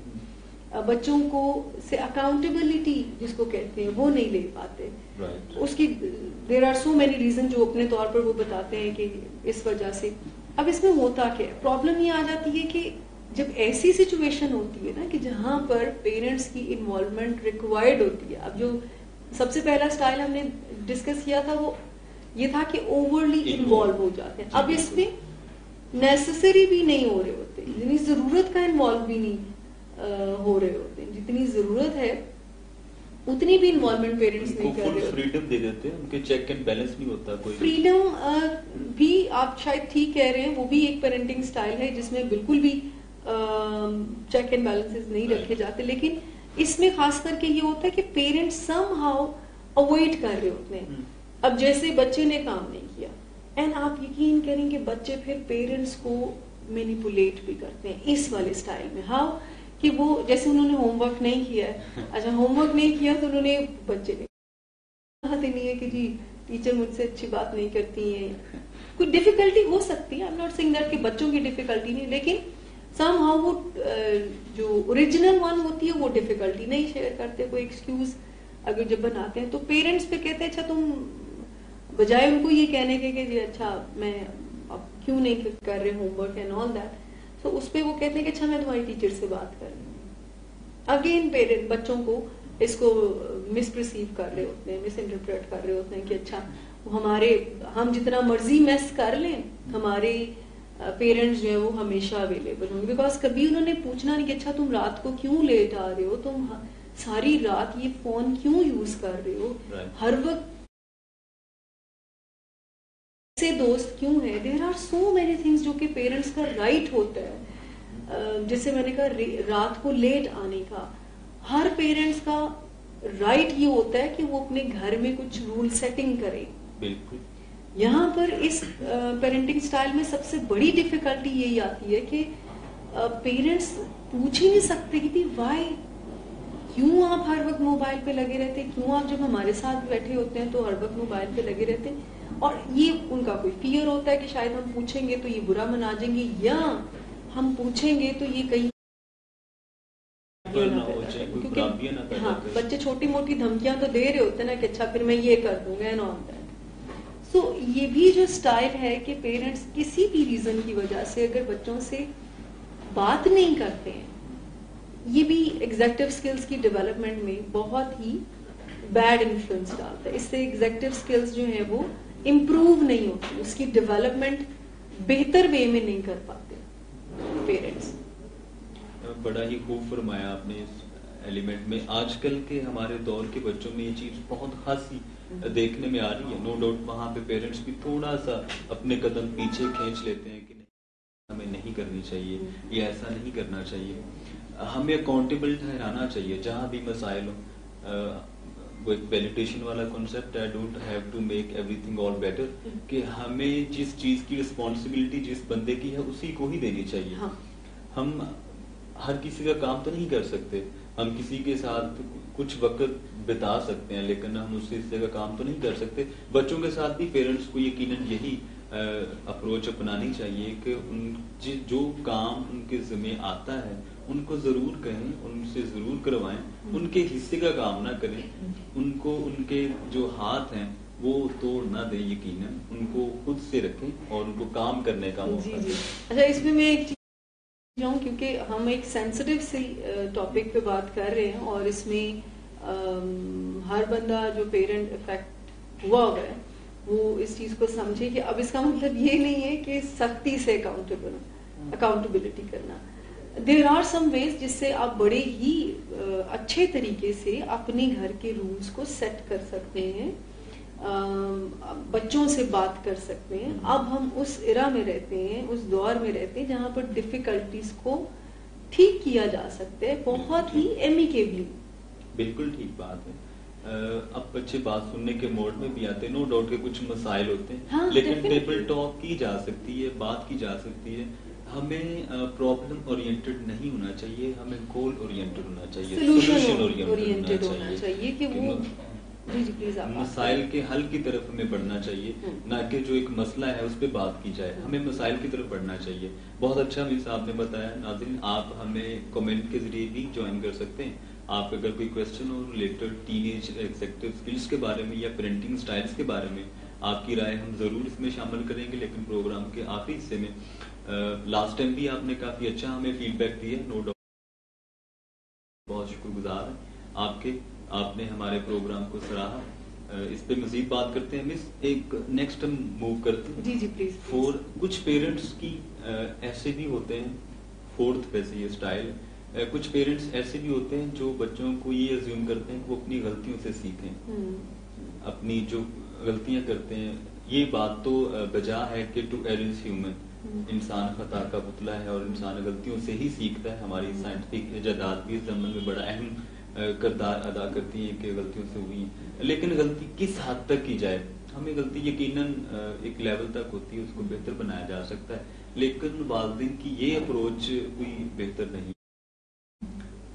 بچوں کو سے اکاؤنٹیبلٹی جس کو کہتے ہیں وہ نہیں لے پاتے. اس کی there are so many reason جو اپنے طور پر وہ بتاتے ہیں کہ اس وجہ سے. اب اس میں ہوتا کیا ہے, پرابلم یہ آ جاتی ہے کہ جب ایسی سچویشن ہوتی ہے نا کہ جہاں پر پیرنٹس کی انوالومنٹ ریکوائرڈ ہوتی ہے. اب جو سب سے پہلا سٹائل ہم نے ڈسکس کیا تھا وہ یہ تھا کہ اوورلی انوالو ہو جاتے ہیں. اب اس میں نیسسری بھی نہیں ہو رہے ہوتے, جتنی ضرورت کا انوالو بھی نہیں ہو رہے ہوتے ہیں. جتنی ضرورت ہے اتنی بھی انوالومنٹ پیرنٹس نہیں کر رہے. فریڈم دے دیتے ہیں, ان کے چیک اینڈ بیلنس نہیں ہوتا کوئی. فریڈم بھی آپ شاید ٹھیک کہہ رہے ہیں, وہ بھی ایک پیرنٹنگ اسٹائل ہے جس میں بالکل بھی چیک اینڈ بیلنس نہیں رکھے جاتے, لیکن اس میں خاص کر کے یہ ہوتا ہے کہ پیرنٹس سم ہاؤ اوائڈ کر رہے ہوتے ہیں. اب جیسے بچے نے کام نہیں کیا اینڈ آپ یقین کریں کہ بچے پھر پیرنٹس کو مینیپولیٹ بھی کرتے ہیں اس والے اسٹائل میں. ہاؤ کہ وہ جیسے انہوں نے ہوم ورک نہیں کیا ہے, اچھا ہوم ورک نہیں کیا تو انہوں نے بچے نے نہیں ہے کہ جی ٹیچر مجھ سے اچھی بات نہیں کرتی ہیں, کوئی ڈیفیکلٹی ہو سکتی ہے. I am not seeing that کہ بچوں کی ڈیفیکلٹی نہیں, لیکن سم ہاؤ وہ جو اوریجنل ون ہوتی ہے وہ ڈیفیکلٹی نہیں شیئر کرتے. کوئی ایکسکیوز اگر جب بناتے ہیں تو پیرنٹس پہ کہتے ہیں اچھا تم بجائے ان کو یہ کہنے کے کہ جی اچھا میں اب کیوں نہیں کر رہے home work and all that, تو اس پہ وہ کہتے ہیں کہ اچھا میں تمہاری ٹیچر سے بات کر رہی ہوں. اگین پیرنٹ بچوں کو اس کو مس پرسیو کر رہے ہوتے ہیں, مس انٹرپریٹ کر رہے ہوتے ہیں کہ اچھا ہم جتنا مرضی میس کر لیں ہمارے پیرنٹس جو ہیں وہ ہمیشہ اویلیبل ہوں گے, بیکاز کبھی انہوں نے پوچھنا نہیں کہ اچھا تم رات کو کیوں لیٹ آ رہے ہو, تم ساری رات یہ فون کیوں یوز کر رہے ہو, ہر وقت سے دوست کیوں ہے. There are so many things جو کہ پیرنٹس کا رائٹ ہوتا ہے. جیسے میں نے کہا رات کو لیٹ آنے کا, ہر پیرنٹس کا رائٹ یہ ہوتا ہے کہ وہ اپنے گھر میں کچھ رول سیٹنگ کرے. بالکل یہاں پر اس پیرنٹنگ سٹائل میں سب سے بڑی ڈیفیکلٹی یہی آتی ہے کہ پیرنٹس پوچھ ہی نہیں سکتے کہ وائی, کیوں آپ ہر وقت موبائل پہ لگے رہتے, کیوں آپ جب ہمارے ساتھ بیٹھے ہوتے ہیں تو ہر وقت موبائل پہ لگے رہتے ہیں. اور یہ ان کا کوئی فیئر ہوتا ہے کہ شاید ہم پوچھیں گے تو یہ برا منا جائیں گے, یا ہم پوچھیں گے تو یہ کہیں کیونکہ ہاں بچے چھوٹی موٹی دھمکیاں تو دے رہے ہوتے ہیں نا کہ اچھا پھر میں یہ کر دوں گا نا. سو یہ بھی جو اسٹائل ہے کہ پیرنٹس کسی بھی ریزن کی وجہ سے اگر بچوں سے بات نہیں کرتے ہیں, یہ بھی ایگزیکٹو اسکلس کی ڈیولپمنٹ میں بہت ہی بیڈ انفلوئنس ڈالتا ہے. اس سے ایگزیکٹو اسکلس جو ہیں وہ امپروو نہیں ہوتی, اس کی ڈیولپمنٹ بہتر وے میں نہیں کر پاتے پیرنٹس. بڑا ہی خوب فرمایا آپ نے اس ایلیمنٹ میں. آج کل کے ہمارے دور کے بچوں میں یہ چیز بہت خاصی دیکھنے میں آ رہی ہے. نو ڈاؤٹ وہاں پہ پیرنٹس بھی تھوڑا سا اپنے قدم پیچھے کھینچ لیتے ہیں کہ نہیں ہمیں نہیں کرنی چاہیے, یہ ایسا نہیں کرنا چاہیے. ہمیں اکاؤنٹیبل ٹھہرانا چاہیے جہاں بھی مسائل ہوں. وہ ایک ویلیڈیشن والا کانسیپٹ ہے, don't have to make everything all better, کہ ہمیں جس چیز کی رسپانسبلٹی جس بندے کی ہے اسی کو ہی دینی چاہیے. ہم ہر کسی کا کام تو نہیں کر سکتے, ہم کسی کے ساتھ کچھ وقت بتا سکتے ہیں لیکن ہم اس حصے کا کام تو نہیں کر سکتے. بچوں کے ساتھ بھی پیرنٹس کو یقیناً یہی اپروچ اپنانی چاہیے کہ جو کام ان کے ذمہ آتا ہے ان کو ضرور کہیں, ان سے ضرور کروائیں, ان کے حصے کا کام نہ کریں, ان کو ان کے جو ہاتھ ہیں وہ توڑ نہ دیں, یقیناً ان کو خود سے رکھیں اور ان کو کام کرنے کا موقع دیں. اچھا اس میں ایک چیز جاؤں کیونکہ ہم ایک سینسٹیو سی ٹاپک پہ بات کر رہے ہیں اور اس میں ہر بندہ جو پیرنٹ افیکٹ ہوا ہے وہ اس چیز کو سمجھے کہ اب اس کا مطلب یہ نہیں ہے کہ سختی سے اکاؤنٹیبلٹی کرنا. دیر آر سم ویز جس سے آپ بڑے ہی اچھے طریقے سے اپنے گھر کے رولز کو سیٹ کر سکتے ہیں, بچوں سے بات کر سکتے ہیں. اب ہم اس ایرا میں رہتے ہیں, اس دور میں رہتے ہیں جہاں پر ڈیفیکلٹیز کو ٹھیک کیا جا سکتا ہے بہت ہی ایمیکیبلی. بالکل ٹھیک بات ہے. اب بچے بات سننے کے موڈ میں بھی آتے ہیں, نو ڈاؤٹ کے کچھ مسائل ہوتے ہیں لیکن ٹیبل ٹاک کی جا سکتی ہے, بات کی جا سکتی ہے. ہمیں پرابلم اورینٹڈ نہیں ہونا چاہیے, ہمیں گول اورینٹڈ ہونا چاہیے, سولوشن اورینٹڈ ہونا چاہیے کہ وہ مسائل کے حل کی طرف ہمیں بڑھنا چاہیے, نہ کہ جو ایک مسئلہ ہے اس پہ بات کی جائے. ہمیں مسائل کی طرف بڑھنا چاہیے. بہت اچھا امیر صاحب نے بتایا. ناظرین آپ ہمیں کمنٹ کے ذریعے بھی جوائن کر سکتے ہیں. آپ اگر کوئی کوشچن ہو related teen age executive skills کے بارے میں یا پیرنٹنگ سٹائلز کے بارے میں, آپ کی رائے ہم ضرور اس میں شامل کریں گے. لیکن پروگرام کے آخری حصے میں لاسٹ ٹائم بھی آپ نے کافی اچھا ہمیں فیڈ بیک دیا, نو ڈاؤٹ بہت شکر گزار ہیں آپ کے. آپ نے ہمارے پروگرام کو سراہا. اس پہ مزید بات کرتے ہیں. مس ایک نیکسٹ ہم موو کرتے ہیں. جی پلیز. کچھ پیرنٹس کی ایسے بھی ہوتے ہیں, فورتھ ویسے یہ اسٹائل کچھ پیرنٹس ایسے بھی ہوتے ہیں جو بچوں کو یہ ازیوم کرتے ہیں کہ وہ اپنی غلطیوں سے سیکھیں, اپنی جو غلطیاں کرتے ہیں. یہ بات تو بجا ہے کہ ٹو ایرر ہیومن, انسان خطا کا پتلا ہے اور انسان غلطیوں سے ہی سیکھتا ہے. ہماری سائنٹیفک ایجادات بھی اس عمل میں بڑا اہم کردار ادا کرتی ہیں کہ غلطیوں سے ہوئی ہیں. لیکن غلطی کس حد تک کی جائے؟ ہمیں غلطی یقیناً ایک لیول تک ہوتی ہے, اس کو بہتر بنایا جا سکتا ہے, لیکن والدین کی یہ اپروچ کوئی بہتر نہیں.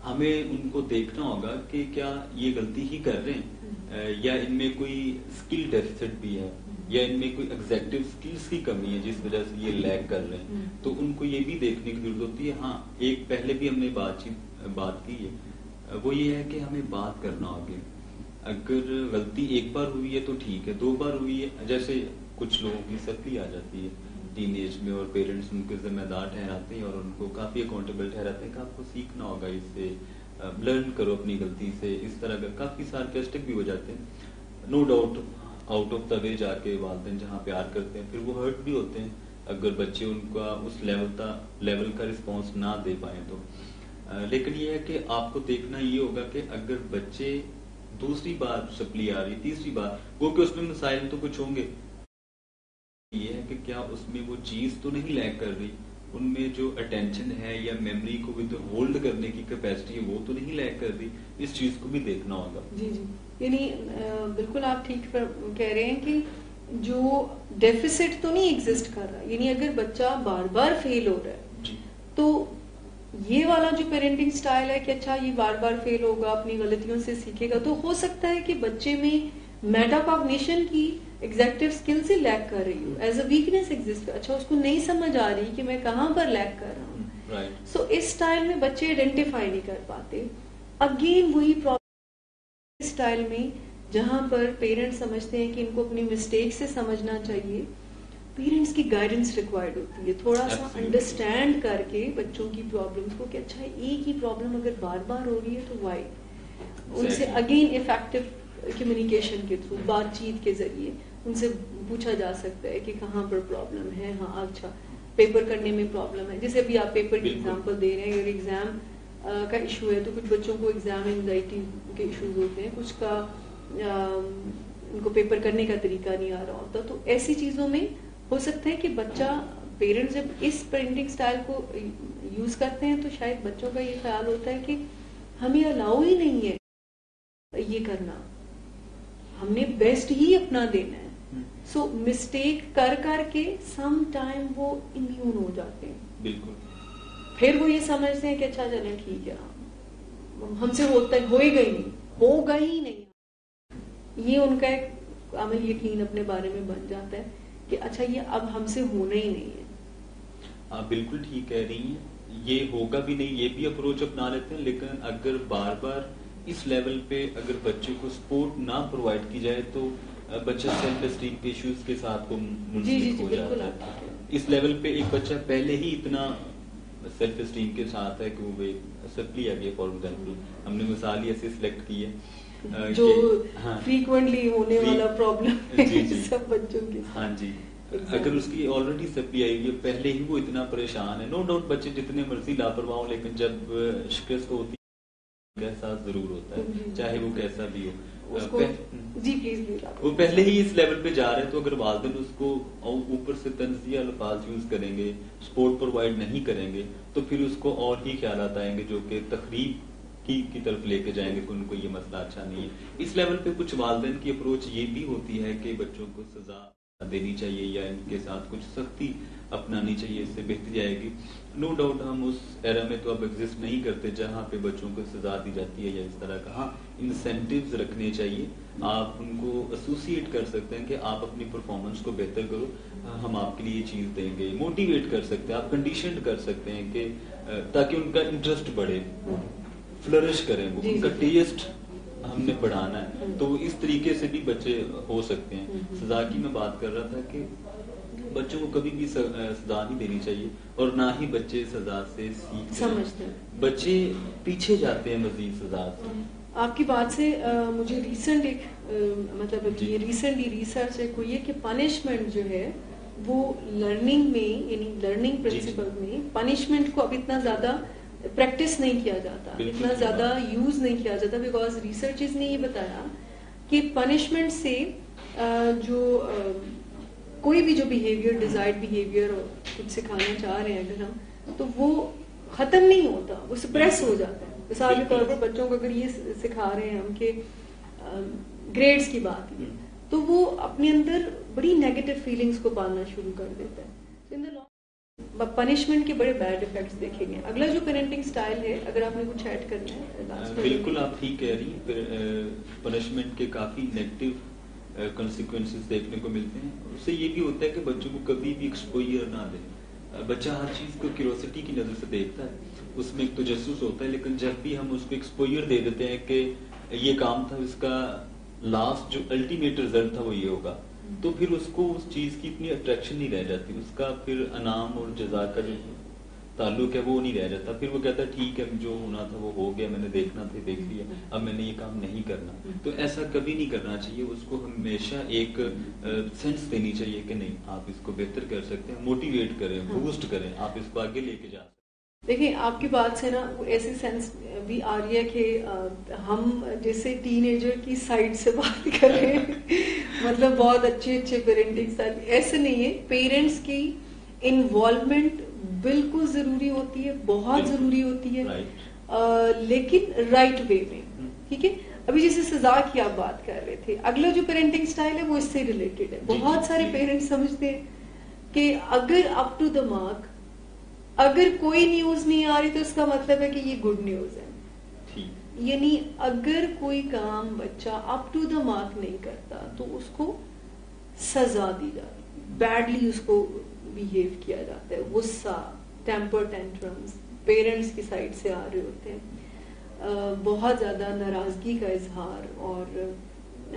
ہمیں ان کو دیکھنا ہوگا کہ کیا یہ غلطی ہی کر رہے ہیں یا ان میں کوئی اسکل ڈیفیسٹ بھی ہے یا ان میں کوئی ایگزیکٹو اسکلس کی کمی ہے جس وجہ سے یہ لیگ کر رہے ہیں. تو ان کو یہ بھی دیکھنے کی ضرورت ہوتی ہے. ہاں, ایک پہلے بھی ہم نے بات کی ہے, وہ یہ ہے کہ ہمیں بات کرنا ہوگا. اگر غلطی ایک بار ہوئی ہے تو ٹھیک ہے, 2 بار ہوئی ہے, جیسے کچھ لوگوں کی سختی آ جاتی ہے ٹین ایج میں اور پیرنٹس ان کے ذمہ دار ٹھہراتے ہیں اور ان کو کافی اکاؤنٹیبل ٹھہراتے ہیں کہ آپ کو سیکھنا ہوگا اس سے, لرن کرو اپنی غلطی سے. اس طرح اگر کافی سارکیسٹک بھی ہو جاتے ہیں, no doubt out of the way جا کے والدین جہاں پیار کرتے ہیں پھر وہ ہرٹ بھی ہوتے ہیں اگر بچے ان کا اس لیول کا رسپانس نہ دے پائیں تو. لیکن یہ ہے کہ آپ کو دیکھنا یہ ہوگا کہ اگر بچے دوسری بار سپلی آ رہی, تیسری بار, وہ کہ اس میں مسائل تو کچھ ہوں گے, یہ ہے کہ کیا اس میں وہ چیز تو نہیں لیگ کر رہی, ان میں جو اٹینشن ہے یا میموری کو ود ہولڈ کرنے کی کیپیسٹی ہے وہ تو نہیں لیگ کر رہی. اس چیز کو بھی دیکھنا ہوگا. جی جی, یعنی بالکل آپ ٹھیک کہہ رہے ہیں کہ جو ڈیفیسٹ تو نہیں ایگزسٹ کر رہا, یعنی اگر بچہ بار بار فیل ہو رہا ہے تو یہ والا جو پیرنٹنگ سٹائل ہے کہ اچھا یہ بار بار فیل ہوگا, اپنی غلطیوں سے سیکھے گا, تو ہو سکتا ہے کہ بچے میں میٹا کاگنیشن کی ایگزیکٹو اسکل سے لیگ کر رہی ہو, ایز اے ویکنیس ایگزسٹ. اچھا, اس کو نہیں سمجھ آ رہی کہ میں کہاں پر لیگ کر رہا ہوں. سو اس اسٹائل میں بچے آئیڈینٹیفائی نہیں کر پاتے. اگین وہی پرابلم اسٹائل میں جہاں پر پیرنٹس سمجھتے ہیں کہ ان کو اپنی مسٹیک سے سمجھنا چاہیے, پیرنٹس کی گائیڈنس ریکوائرڈ ہوتی ہے, تھوڑا سا انڈرسٹینڈ کر کے بچوں کی پرابلمس کو کہ اچھا ایک ہی پرابلم اگر بار بار ہو رہی ہے تو وائی, ان سے اگین افیکٹو کمیونیکیشن کے تھرو, بات چیت کے ذریعے ان سے پوچھا جا سکتا ہے کہ کہاں پر پرابلم ہے. ہاں اچھا, پیپر کرنے میں پرابلم ہے, جیسے ابھی آپ پیپر کی ایگزامپل دے رہے ہیں, اگر ایگزام کا ایشو ہے تو کچھ بچوں کو ایگزام انزائٹی کے ایشوز ہوتے ہیں, کچھ کا ان کو پیپر کرنے کا طریقہ نہیں آ رہا ہوتا. تو ایسی چیزوں میں ہو سکتا ہے کہ بچہ, پیرنٹس جب اس پیرنٹنگ سٹائل کو یوز کرتے ہیں تو شاید بچوں کا یہ خیال ہوتا ہے کہ ہمیں الاؤ ہی نہیں ہے یہ کرنا, ہم نے بیسٹ ہی اپنا دینا ہے. سو مسٹیک کر کر کے سم ٹائم وہ امیون ہو جاتے ہیں. بالکل. پھر وہ یہ سمجھتے ہیں کہ اچھا چلیں ٹھیک ہے, ہم سے ہوگا ہی نہیں. یہ ان کا ایک عمل یقین اپنے بارے میں بن جاتا ہے کہ اچھا یہ اب ہم سے ہونا ہی نہیں ہے. آپ بالکل ٹھیک کہہ رہی ہیں, یہ ہوگا بھی نہیں, یہ بھی اپروچ اپنا لیتے ہیں. لیکن اگر بار بار اس لیول پہ اگر بچے کو سپورٹ نہ پرووائڈ کی جائے تو بچہ سیلف اسٹیم کے ایشوز کے ساتھ وہ منسلک ہو جاتا ہے. اس لیول پہ ایک بچہ پہلے ہی اتنا سیلف اسٹیم کے ساتھ ہے کہ وہ سپلی آ گیا. فار ایگزامپل ہم نے مثال ایسے سلیکٹ کی ہے جو فریکوینٹلی ہونے والا پرابلم سب بچوں کے. ہاں جی, اگر اس کی آلریڈی سپلی آئی ہوئی ہے, پہلے ہی وہ اتنا پریشان ہے, نو ڈاؤٹ بچے جتنے مرضی لاپرواہ ہوں لیکن جب شکست ہوتی ہے احساس ضرور ہوتا ہے, چاہے وہ کیسا بھی ہو. جی پلیز, وہ پہلے ہی اس لیول پہ جا رہے ہیں, تو اگر والدین اس کو اوپر سے تنزیہ الفاظ یوز کریں گے, سپورٹ پرووائڈ نہیں کریں گے, تو پھر اس کو اور ہی خیالات آئیں گے جو کہ تخریب کی طرف لے کے جائیں گے کہ ان کو یہ مسئلہ اچھا نہیں ہے. اس لیول پہ کچھ والدین کی اپروچ یہ بھی ہوتی ہے کہ بچوں کو سزا دینی چاہیے یا ان کے ساتھ کچھ سختی اپنانی چاہیے, اس سے بہتری جائے گی. نو ڈاؤٹ ہم اس ایرا میں تو اب ایگزسٹ نہیں کرتے جہاں پہ بچوں کو سزا دی جاتی ہے یا اس طرح کا. ہاں, انسینٹیوز رکھنے چاہیے, آپ ان کو ایسوسیٹ کر سکتے ہیں کہ آپ اپنی پرفارمنس کو بہتر کرو, ہم آپ کے لیے یہ چیز دیں گے. موٹیویٹ کر سکتے ہیں آپ, کنڈیشنڈ کر سکتے ہیں کہ تاکہ ان کا انٹرسٹ بڑھے, فلرش کریں, وہ ان کا ٹیسٹ ہم نے بڑھانا ہے. تو اس طریقے سے بھی بچے ہو سکتے ہیں. سزا کی میں بات کر رہا تھا کہ بچوں کو کبھی بھی سزا نہیں دینی چاہیے اور نہ ہی بچے سزا سے سیکھتے ہیں. بچے پیچھے جاتے ہیں مزید سزا سے. آپ کی بات سے مجھے ریسنٹ ایک مطلب یہ ریسنٹلی ریسرچ ایک ہوئی ہے کہ پنشمنٹ جو ہے وہ لرننگ میں, یعنی لرننگ پرنسپل میں پنشمنٹ کو اب اتنا زیادہ پریکٹس نہیں کیا جاتا, اتنا زیادہ یوز نہیں کیا جاتا, بیکاز ریسرچز نے یہ بتایا کہ پنشمنٹ سے جو کوئی بھی جو بیہیویئر, ڈیزائرڈ بیہیویئر کچھ سکھانا چاہ رہے ہیں اگر ہم, تو وہ ختم نہیں ہوتا, وہ سپریس ہو جاتا ہے. مثال کے طور پر بچوں کو اگر یہ سکھا رہے ہیں ہم کہ گریڈز کی بات ہے, تو وہ اپنے اندر بڑی نیگیٹو فیلنگز کو پالنا شروع کر دیتا ہے. پنشمنٹ کے بڑے بیڈ افیکٹس دیکھیں گے. اگلا جو پیرنٹنگ سٹائل ہے, اگر آپ نے کچھ ایڈ کرنا ہے. بالکل آپ ٹھیک کہہ رہی ہیں, پنشمنٹ کے کافی نیگیٹو کنسیکوینسز دیکھنے کو ملتے ہیں. اس سے یہ بھی ہوتا ہے کہ بچوں کو کبھی بھی ایکسپوئر نہ دیں. بچہ ہر چیز کو کیوریوسٹی کی نظر سے دیکھتا ہے, اس میں ایک تجسس ہوتا ہے, لیکن جب بھی ہم اس کو ایکسپوئر دے دیتے ہیں کہ یہ کام تھا, اس کا لاسٹ جو الٹیمیٹ ریزلٹ تھا وہ یہ ہوگا, تو پھر اس کو اس چیز کی اتنی اٹریکشن نہیں رہ جاتی, اس کا پھر انعام اور جزا کا جو تعلق ہے وہ نہیں رہ جاتا. پھر وہ کہتا ہے ٹھیک ہے جو ہونا تھا وہ ہو گیا, میں نے دیکھنا تھا دیکھ لیا, اب میں نے یہ کام نہیں کرنا. تو ایسا کبھی نہیں کرنا چاہیے. اس کو ہمیشہ ایک سینس دینی چاہیے کہ نہیں آپ اس کو بہتر کر سکتے ہیں, موٹیویٹ کریں, بوسٹ کریں, آپ اس کو آگے لے کے جا سکتے ہیں. دیکھیں آپ کی بات سے نا ایسی سینس بھی آ رہی ہے کہ ہم جیسے ٹین ایجر کی سائڈ سے بات کر رہے ہیں, مطلب بہت اچھے پیرنٹنگ سٹائل. ایسے نہیں ہے, پیرنٹس کی انوالومنٹ بالکل ضروری ہوتی ہے, بہت ضروری ہوتی ہے, لیکن رائٹ وے میں. ٹھیک ہے, ابھی جیسے سزا کی آپ بات کر رہے تھے, اگلا جو پیرنٹنگ سٹائل ہے وہ اس سے ریلیٹڈ ہے. بہت سارے پیرنٹس سمجھتے ہیں کہ اگر اپ ٹو دا مارک اگر کوئی نیوز نہیں آ رہی تو اس کا مطلب ہے کہ یہ گڈ نیوز ہے. یعنی اگر کوئی کام بچہ اپ ٹو دا مارک نہیں کرتا تو اس کو سزا دی جاتی, بیڈلی اس کو بیہیو کیا جاتا ہے. غصہ, ٹیمپر ٹینٹرمز پیرنٹس کی سائڈ سے آ رہے ہوتے ہیں, بہت زیادہ ناراضگی کا اظہار, اور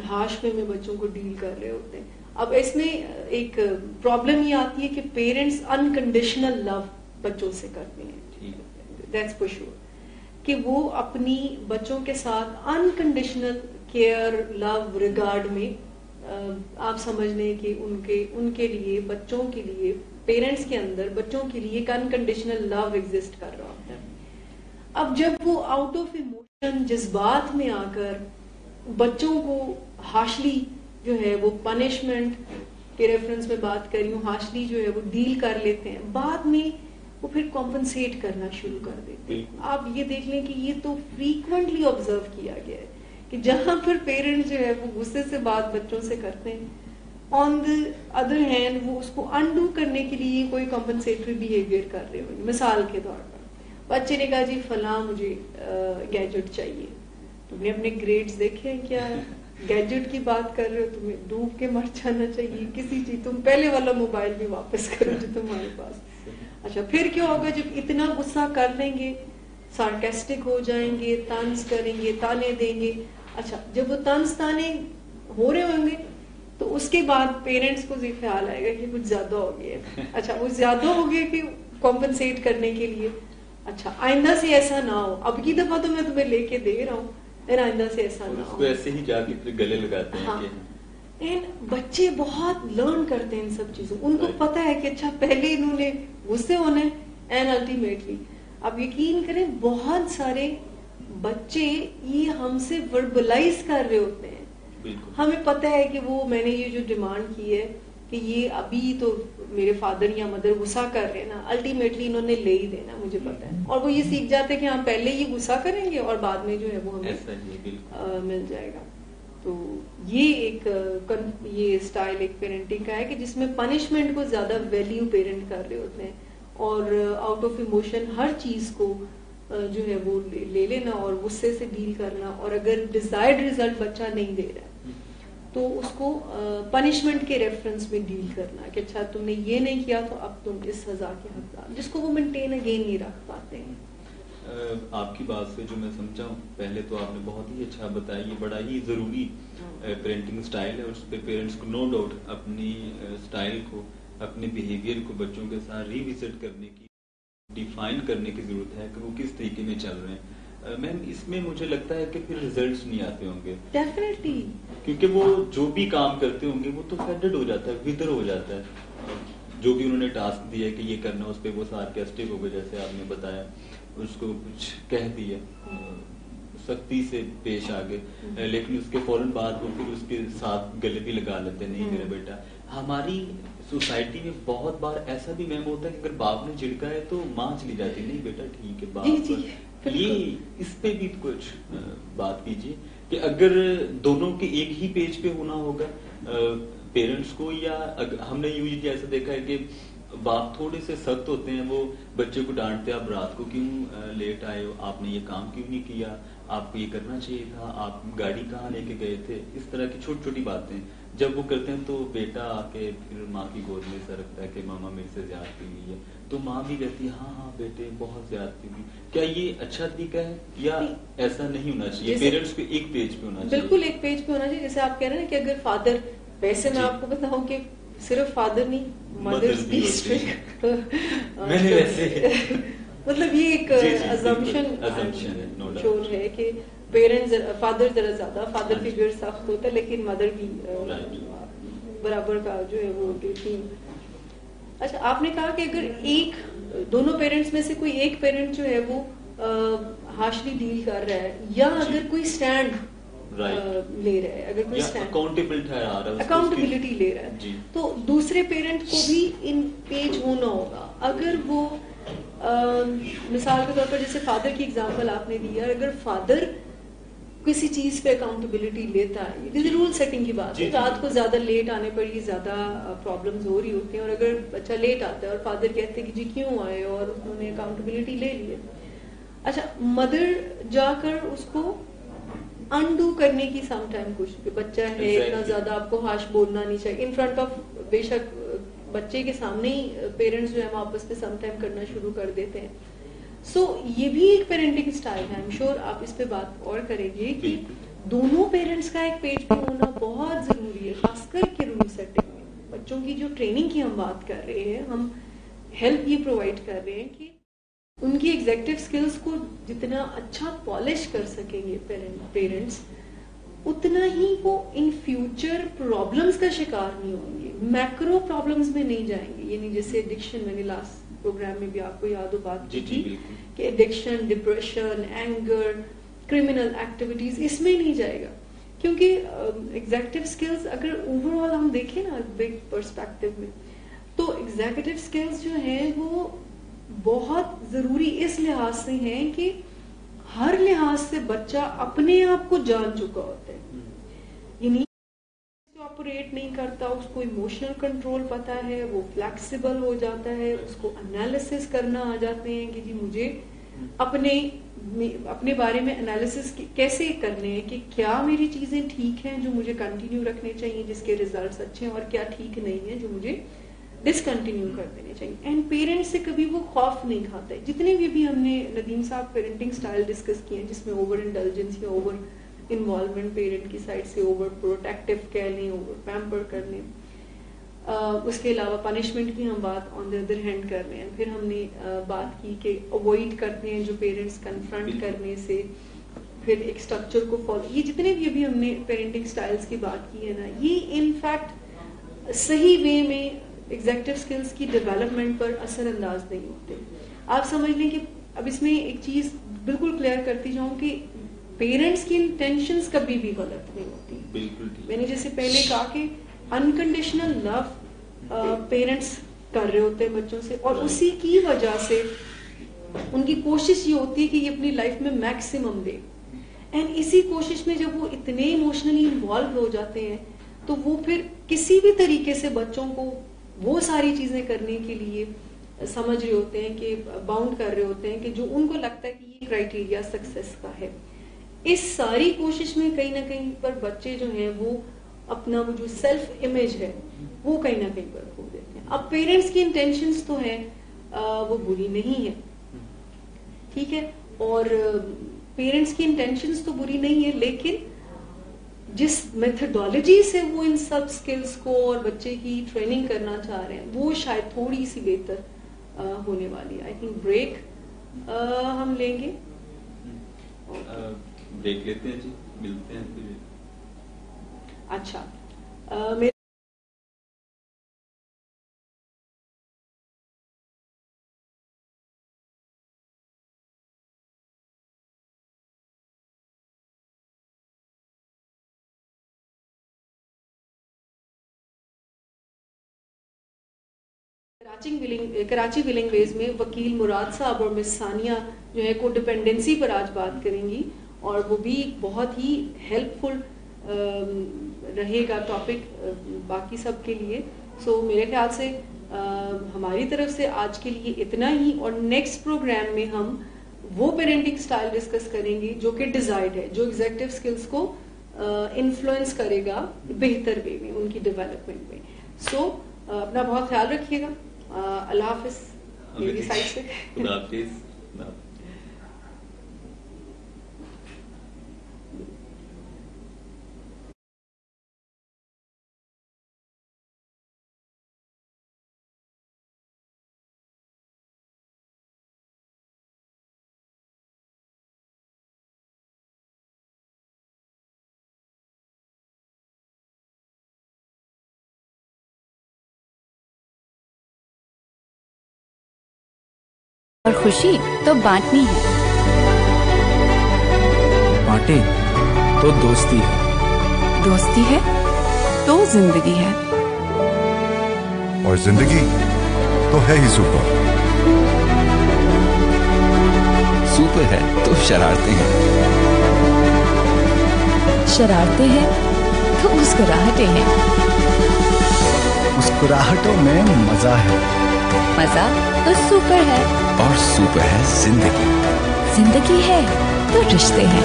ہارش میں بچوں کو ڈیل کر رہے ہوتے ہیں. اب اس میں ایک پرابلم یہ آتی ہے کہ پیرنٹس انکنڈیشنل لو بچوں سے کرتے ہیں. دیٹس فور شور کہ وہ اپنی بچوں کے ساتھ انکنڈیشنل کیئر, لو, ریگارڈ میں آپ سمجھ لیں کہ ان کے لیے, بچوں کے لیے, پیرنٹس کے اندر بچوں کے لیے ایک انکنڈیشنل لو ایگزسٹ کر رہا ہوتا ہے. اب جب وہ آؤٹ آف ایموشن جذبات میں آ کر بچوں کو ہارشلی جو ہے وہ پنشمنٹ کے ریفرنس میں بات کر رہی ہوں, ہارشلی جو ہے وہ ڈیل کر لیتے ہیں, بعد میں وہ پھر کمپنسیٹ کرنا شروع کر دیتے ہیں. آپ یہ دیکھ لیں کہ یہ تو فریکوینٹلی آبزرو کیا گیا ہے کہ جہاں پر پیرنٹ جو ہے وہ غصے سے بات بچوں سے کرتے ہیں, آن دا ادر ہینڈ وہ اس کو انڈو کرنے کے لیے کوئی کمپنسیٹری بیہیویئر کر رہے ہوں گے. مثال کے طور پر بچے نے کہا جی فلاں مجھے گیجٹ چاہیے, تم نے اپنے گریڈز دیکھے ہیں کیا ہے, گیجٹ کی بات کر رہے ہو, تمہیں ڈوب کے مر جانا چاہیے کسی چیز, تم پہلے والا موبائل بھی واپس کرو جو تمہارے پاس. اچھا پھر کیا ہوگا جب اتنا غصہ کر لیں گے, سارکیسٹک ہو جائیں گے, طنز کریں گے, تانے دیں گے. اچھا جب وہ طنز تانے ہو رہے ہوں گے تو اس کے بعد پیرنٹس کو یہ خیال آئے گا کہ کچھ زیادہ ہو گیا ہے. اچھا وہ زیادہ ہو گیا کہ کمپنسیٹ کرنے کے لیے, اچھا آئندہ سے ایسا نہ ہو, اب کی دفعہ تو میں تمہیں لے کے دے رہا ہوں, آئندہ سے ایسا نہ ہو. ایسے ہی جا کے گلے لگاتے ہیں. بچے بہت لرن کرتے ہیں ان سب چیزوں, ان کو پتا ہے کہ اچھا پہلے انہوں نے غصے ہونا ہے, اینڈ الٹیمیٹلی آپ یقین کریں بہت سارے بچے یہ ہم سے وربلائز کر رہے ہوتے ہیں. ہمیں پتا ہے کہ وہ میں نے یہ جو ڈیمانڈ کی ہے کہ یہ ابھی تو میرے فادر یا مدر غصہ کر رہے ہیں نا, الٹیمیٹلی انہوں نے لے ہی دینا, مجھے پتا ہے. اور وہ یہ سیکھ جاتے ہیں کہ ہم پہلے یہ غصہ کریں گے اور بعد میں جو ہے وہ ہمیں مل جائے گا. تو یہ اسٹائل ایک پیرنٹنگ کا ہے کہ جس میں پنشمنٹ کو زیادہ ویلیو پیرنٹ کر رہے ہوتے ہیں, اور آؤٹ آف ایموشن ہر چیز کو جو ہے وہ لے لینا اور غصے سے ڈیل کرنا, اور اگر ڈیزائرڈ ریزلٹ بچہ نہیں دے رہا تو اس کو پنشمنٹ کے ریفرنس میں ڈیل کرنا کہ اچھا تم نے یہ نہیں کیا تو اب تم اس سزا کے حقدار, جس کو وہ مینٹین اگین نہیں رکھ پاتے ہیں. آپ کی بات سے جو میں سمجھا ہوں, پہلے تو آپ نے بہت ہی اچھا بتایا, یہ بڑا ہی ضروری پیرنٹنگ سٹائل ہے, اور اس پہ پیرنٹس کو نو ڈاؤٹ اپنی سٹائل کو, اپنے بیہیویئر کو بچوں کے ساتھ ری وزٹ کرنے کی, ڈیفائن کرنے کی ضرورت ہے کہ وہ کس طریقے میں چل رہے ہیں. میم اس میں مجھے لگتا ہے کہ پھر ریزلٹس نہیں آتے ہوں گے ڈیفینیٹلی, کیونکہ وہ جو بھی کام کرتے ہوں گے وہ تو فیڈڈ ہو جاتا ہے, ودر ہو جاتا ہے. جو بھی انہوں نے ٹاسک دیا ہے کہ یہ کرنا, اس پہ وہ سارکیسٹک ہو گئے جیسے آپ نے بتایا. اس کو کچھ کہہ دیا, سختی سے پیش آ گئے, لیکن اس کے فوراً بعد وہ پھر اس کے ساتھ گلے بھی لگا لیتے, نہیں میرا بیٹا. ہماری سوسائٹی میں بہت بار ایسا بھی میم ہوتا ہے کہ اگر باپ نے جھڑکا ہے تو ماں چلی جاتی, نہیں بیٹا ٹھیک ہے باپ. یہ اس پہ بھی کچھ بات کیجیے کہ اگر دونوں کے ایک ہی پیج پہ ہونا ہوگا پیرنٹس کو, یا ہم نے یوزلی ایسا دیکھا ہے کہ باپ تھوڑے سے سخت ہوتے ہیں, وہ بچے کو ڈانٹتے ہیں, آپ رات کو کیوں لیٹ آئے ہو, آپ نے یہ کام کیوں نہیں کیا, آپ کو یہ کرنا چاہیے تھا, آپ گاڑی کہاں لے کے گئے تھے. اس طرح کی چھوٹی چھوٹی باتیں جب وہ کرتے ہیں تو بیٹا آ کے پھر ماں کی گود میں سر رکھتا ہے کہ ماما میرے سے زیادتی ہوئی ہے, تو ماں بھی کہتی ہے ہاں ہاں بیٹے بہت زیادتی ہوئی. کیا یہ اچھا طریقہ ہے یا ایسا نہیں ہونا چاہیے, پیرنٹس کو ایک پیج پہ ہونا چاہیے؟ بالکل ایک پیج پہ ہونا چاہیے. جیسے آپ کہہ رہے ہیں کہ اگر فادر, ویسے میں آپ کو بتاؤں کہ صرف فادر نہیں, مدرز بھی اسٹرکٹ, میں نے ویسے مطلب یہ ایک ازمپشن شور ہے کہ پیرنٹس, فادر ذرا زیادہ, فادر فیگر سخت ہوتا ہے, لیکن مدر بھی برابر کا جو ہے وہ دیتی. اچھا, آپ نے کہا کہ اگر ایک, دونوں پیرنٹس میں سے کوئی ایک پیرنٹ جو ہے وہ ہارشلی ڈیل کر رہا ہے, یا اگر کوئی اسٹینڈ لے رہا ہے, اگر کوئی اکاؤنٹیبلٹی لے رہا ہے, تو دوسرے پیرنٹ کو بھی ان پیج ہونا ہوگا. اگر وہ مثال کے طور پر جیسے فادر کی ایگزامپل آپ نے دی ہے, اگر فادر کسی چیز پہ اکاؤنٹیبلٹی لیتا ہے, یہ رول سیٹنگ کی بات ہے, رات کو زیادہ لیٹ آنے پر یہ زیادہ پرابلمز ہو رہی ہوتی ہیں, اور اگر بچہ لیٹ آتا ہے اور فادر کہتے ہیں کہ جی کیوں آئے, اور انہوں نے اکاؤنٹیبلٹی لے لی ہے. اچھا, مدر جا کر اس کو انڈو کرنے کی سم ٹائم کوشش, کہ بچہ ہے اتنا زیادہ آپ کو ہارش بولنا نہیں چاہیے, ان فرنٹ آف, بے شک بچے کے سامنے ہی پیرنٹس جو ہے آپس میں سم ٹائم کرنا شروع کر دیتے ہیں. سو یہ بھی ایک پیرنٹنگ اسٹائل ہے. آئی ایم شیور آپ اس پہ بات اور کریں گے کہ دونوں پیرنٹس کا ایک پیج پہ ہونا بہت ضروری ہے, خاص کر کے رول سیٹنگ میں. بچوں کی جو ٹریننگ کی ہم بات کر رہے ہیں, ہم ہیلپ یہ پرووائڈ کر رہے ہیں کہ ان کی ایگزیکٹو اسکلس کو جتنا اچھا پالش کر سکیں گے پیرنٹس, اتنا ہی وہ ان فیوچر پرابلمس کا شکار نہیں ہوں گے, میکرو پرابلمس میں نہیں جائیں گے. یعنی جیسے ایڈکشن, میں نے لاسٹ پروگرام میں بھی آپ کو یاد ہو بات کی تھی کہ addiction, depression, anger, criminal activities, اس میں نہیں جائے گا. کیونکہ ایگزیکٹو اسکلس اگر اوور آل ہم دیکھیں نا بگ پرسپیکٹو میں, تو ایگزیکٹو اسکلس جو ہیں وہ بہت ضروری اس لحاظ سے ہیں کہ ہر لحاظ سے بچہ اپنے آپ کو جان چکا ہوتا ہے. یعنی آپریٹ نہیں کرتا, اس کو ایموشنل کنٹرول پتا ہے, وہ فلیکسیبل ہو جاتا ہے, اس کو انالیسس کرنا آ جاتے ہیں کہ جی مجھے اپنے بارے میں انالیسس کیسے کرنے ہیں, کہ کیا میری چیزیں ٹھیک ہیں جو مجھے کنٹینیو رکھنے چاہیے جس کے ریزلٹس اچھے ہیں, اور کیا ٹھیک نہیں ہے جو مجھے ڈسکنٹینیو کر دینے چاہیے. اینڈ پیرنٹس سے کبھی وہ خوف نہیں کھاتا ہے. جتنے بھی ہم نے ندیم صاحب پیرنٹنگ اسٹائل ڈسکس کیے ہیں جس میں اوور انڈلجنس یا اوور انوالومنٹ پیرنٹ کی سائڈ سے, اوور پروٹیکٹیو کہہ لیں, اوور پیمپر کر لیں, اس کے علاوہ پنشمنٹ کی ہم بات آن دی ادر ہینڈ کر رہے ہیں. پھر ہم نے بات کی کہ اوائڈ کرتے ہیں جو پیرنٹس کنفرنٹ کرنے سے, پھر ایک اسٹرکچر کو فالو. یہ جتنے بھی ابھی ہم نے پیرنٹنگ اسٹائلس کی بات کی ہے نا, یہ ان فیکٹ صحیح وے میں ایگزیکٹو اسکلس کی ڈیولپمنٹ پر اثر انداز نہیں ہوتے. آپ سمجھ لیں کہ اب اس میں ایک چیز بالکل کلیئر کرتی جاؤں کہ پیرنٹس کی انٹینشنز کبھی بھی غلط نہیں ہوتی. بالکل میں نے جیسے پہلے کہا کہ انکنڈیشنل لو پیرنٹس کر رہے ہوتے ہیں بچوں سے, اور اسی کی وجہ سے ان کی کوشش یہ ہوتی ہے کہ یہ اپنی لائف میں میکسیمم دے. اینڈ اسی کوشش میں جب وہ اتنے ایموشنلی انوالو ہو جاتے ہیں تو وہ پھر کسی بھی طریقے سے بچوں کو وہ ساری چیزیں کرنے کے لیے سمجھ رہے ہوتے ہیں, کہ باؤنڈ کر رہے ہوتے ہیں کہ جو ان کو لگتا ہے کہ یہ کرائٹیریا سکسیس کا ہے. اس ساری کوشش میں کہیں نہ کہیں پر بچے جو ہیں وہ اپنا وہ جو سیلف امیج ہے وہ کہیں نہ کہیں پر کھو دیتے ہیں. اب پیرنٹس کی انٹینشنز تو ہیں وہ بری نہیں ہے, ٹھیک ہے, اور پیرنٹس کی انٹینشنز تو بری نہیں ہے, لیکن جس میتھڈالوجی سے وہ ان سب سکلز کو اور بچے کی ٹریننگ کرنا چاہ رہے ہیں وہ شاید تھوڑی سی بہتر ہونے والی ہے. آئی تھنک بریک ہم لیں گے, بریک لیتے ہیں جی, ملتے ہیں پھر. اچھا, کراچی ولنگ ویز میں وکیل مراد صاحب اور مس ثانیہ جو ہے کو ڈپینڈنسی پر آج بات کریں گی, اور وہ بھی بہت ہی ہیلپ فل رہے گا ٹاپک باقی سب کے لیے. سو میرے خیال سے ہماری طرف سے آج کے لیے اتنا ہی, اور نیکسٹ پروگرام میں ہم وہ پیرنٹنگ سٹائل ڈسکس کریں گے جو کہ ڈیزائرڈ ہے, جو ایگزیکٹو اسکلس کو انفلوئنس کرے گا بہتر وے میں ان کی ڈیولپمنٹ میں. سو اپنا بہت خیال رکھیے گا. اللہ حافظ میری سائڈ سے. خدا حافظ. اور خوشی تو بانٹنی ہے. بانٹے تو دوستی ہے. دوستی ہے تو زندگی ہے. اور زندگی تو ہے ہی سپر. سپر ہے تو شرارتیں ہیں. شرارتیں ہیں تو مسکراہٹیں ہیں. مسکراہٹوں میں مزہ ہے. مزہ تو سپر ہے. اور سپر ہے زندگی. زندگی ہے تو رشتے ہیں.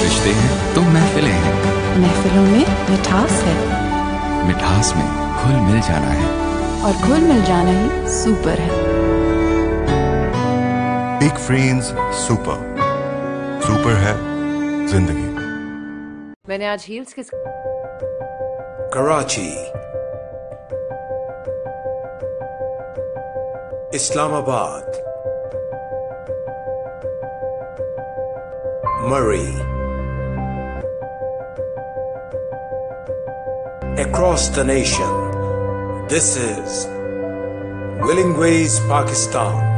رشتے ہیں تو محفلیں ہیں. محفلوں میں مٹھاس ہے. مٹھاس میں گھل مل جانا ہے. اور گھل مل جانا ہی سپر ہے. Big friends super. سپر ہے زندگی. میں نے آج ہیلز کے کراچی, اسلام آباد, مری, across the nation, this is Willing Ways Pakistan.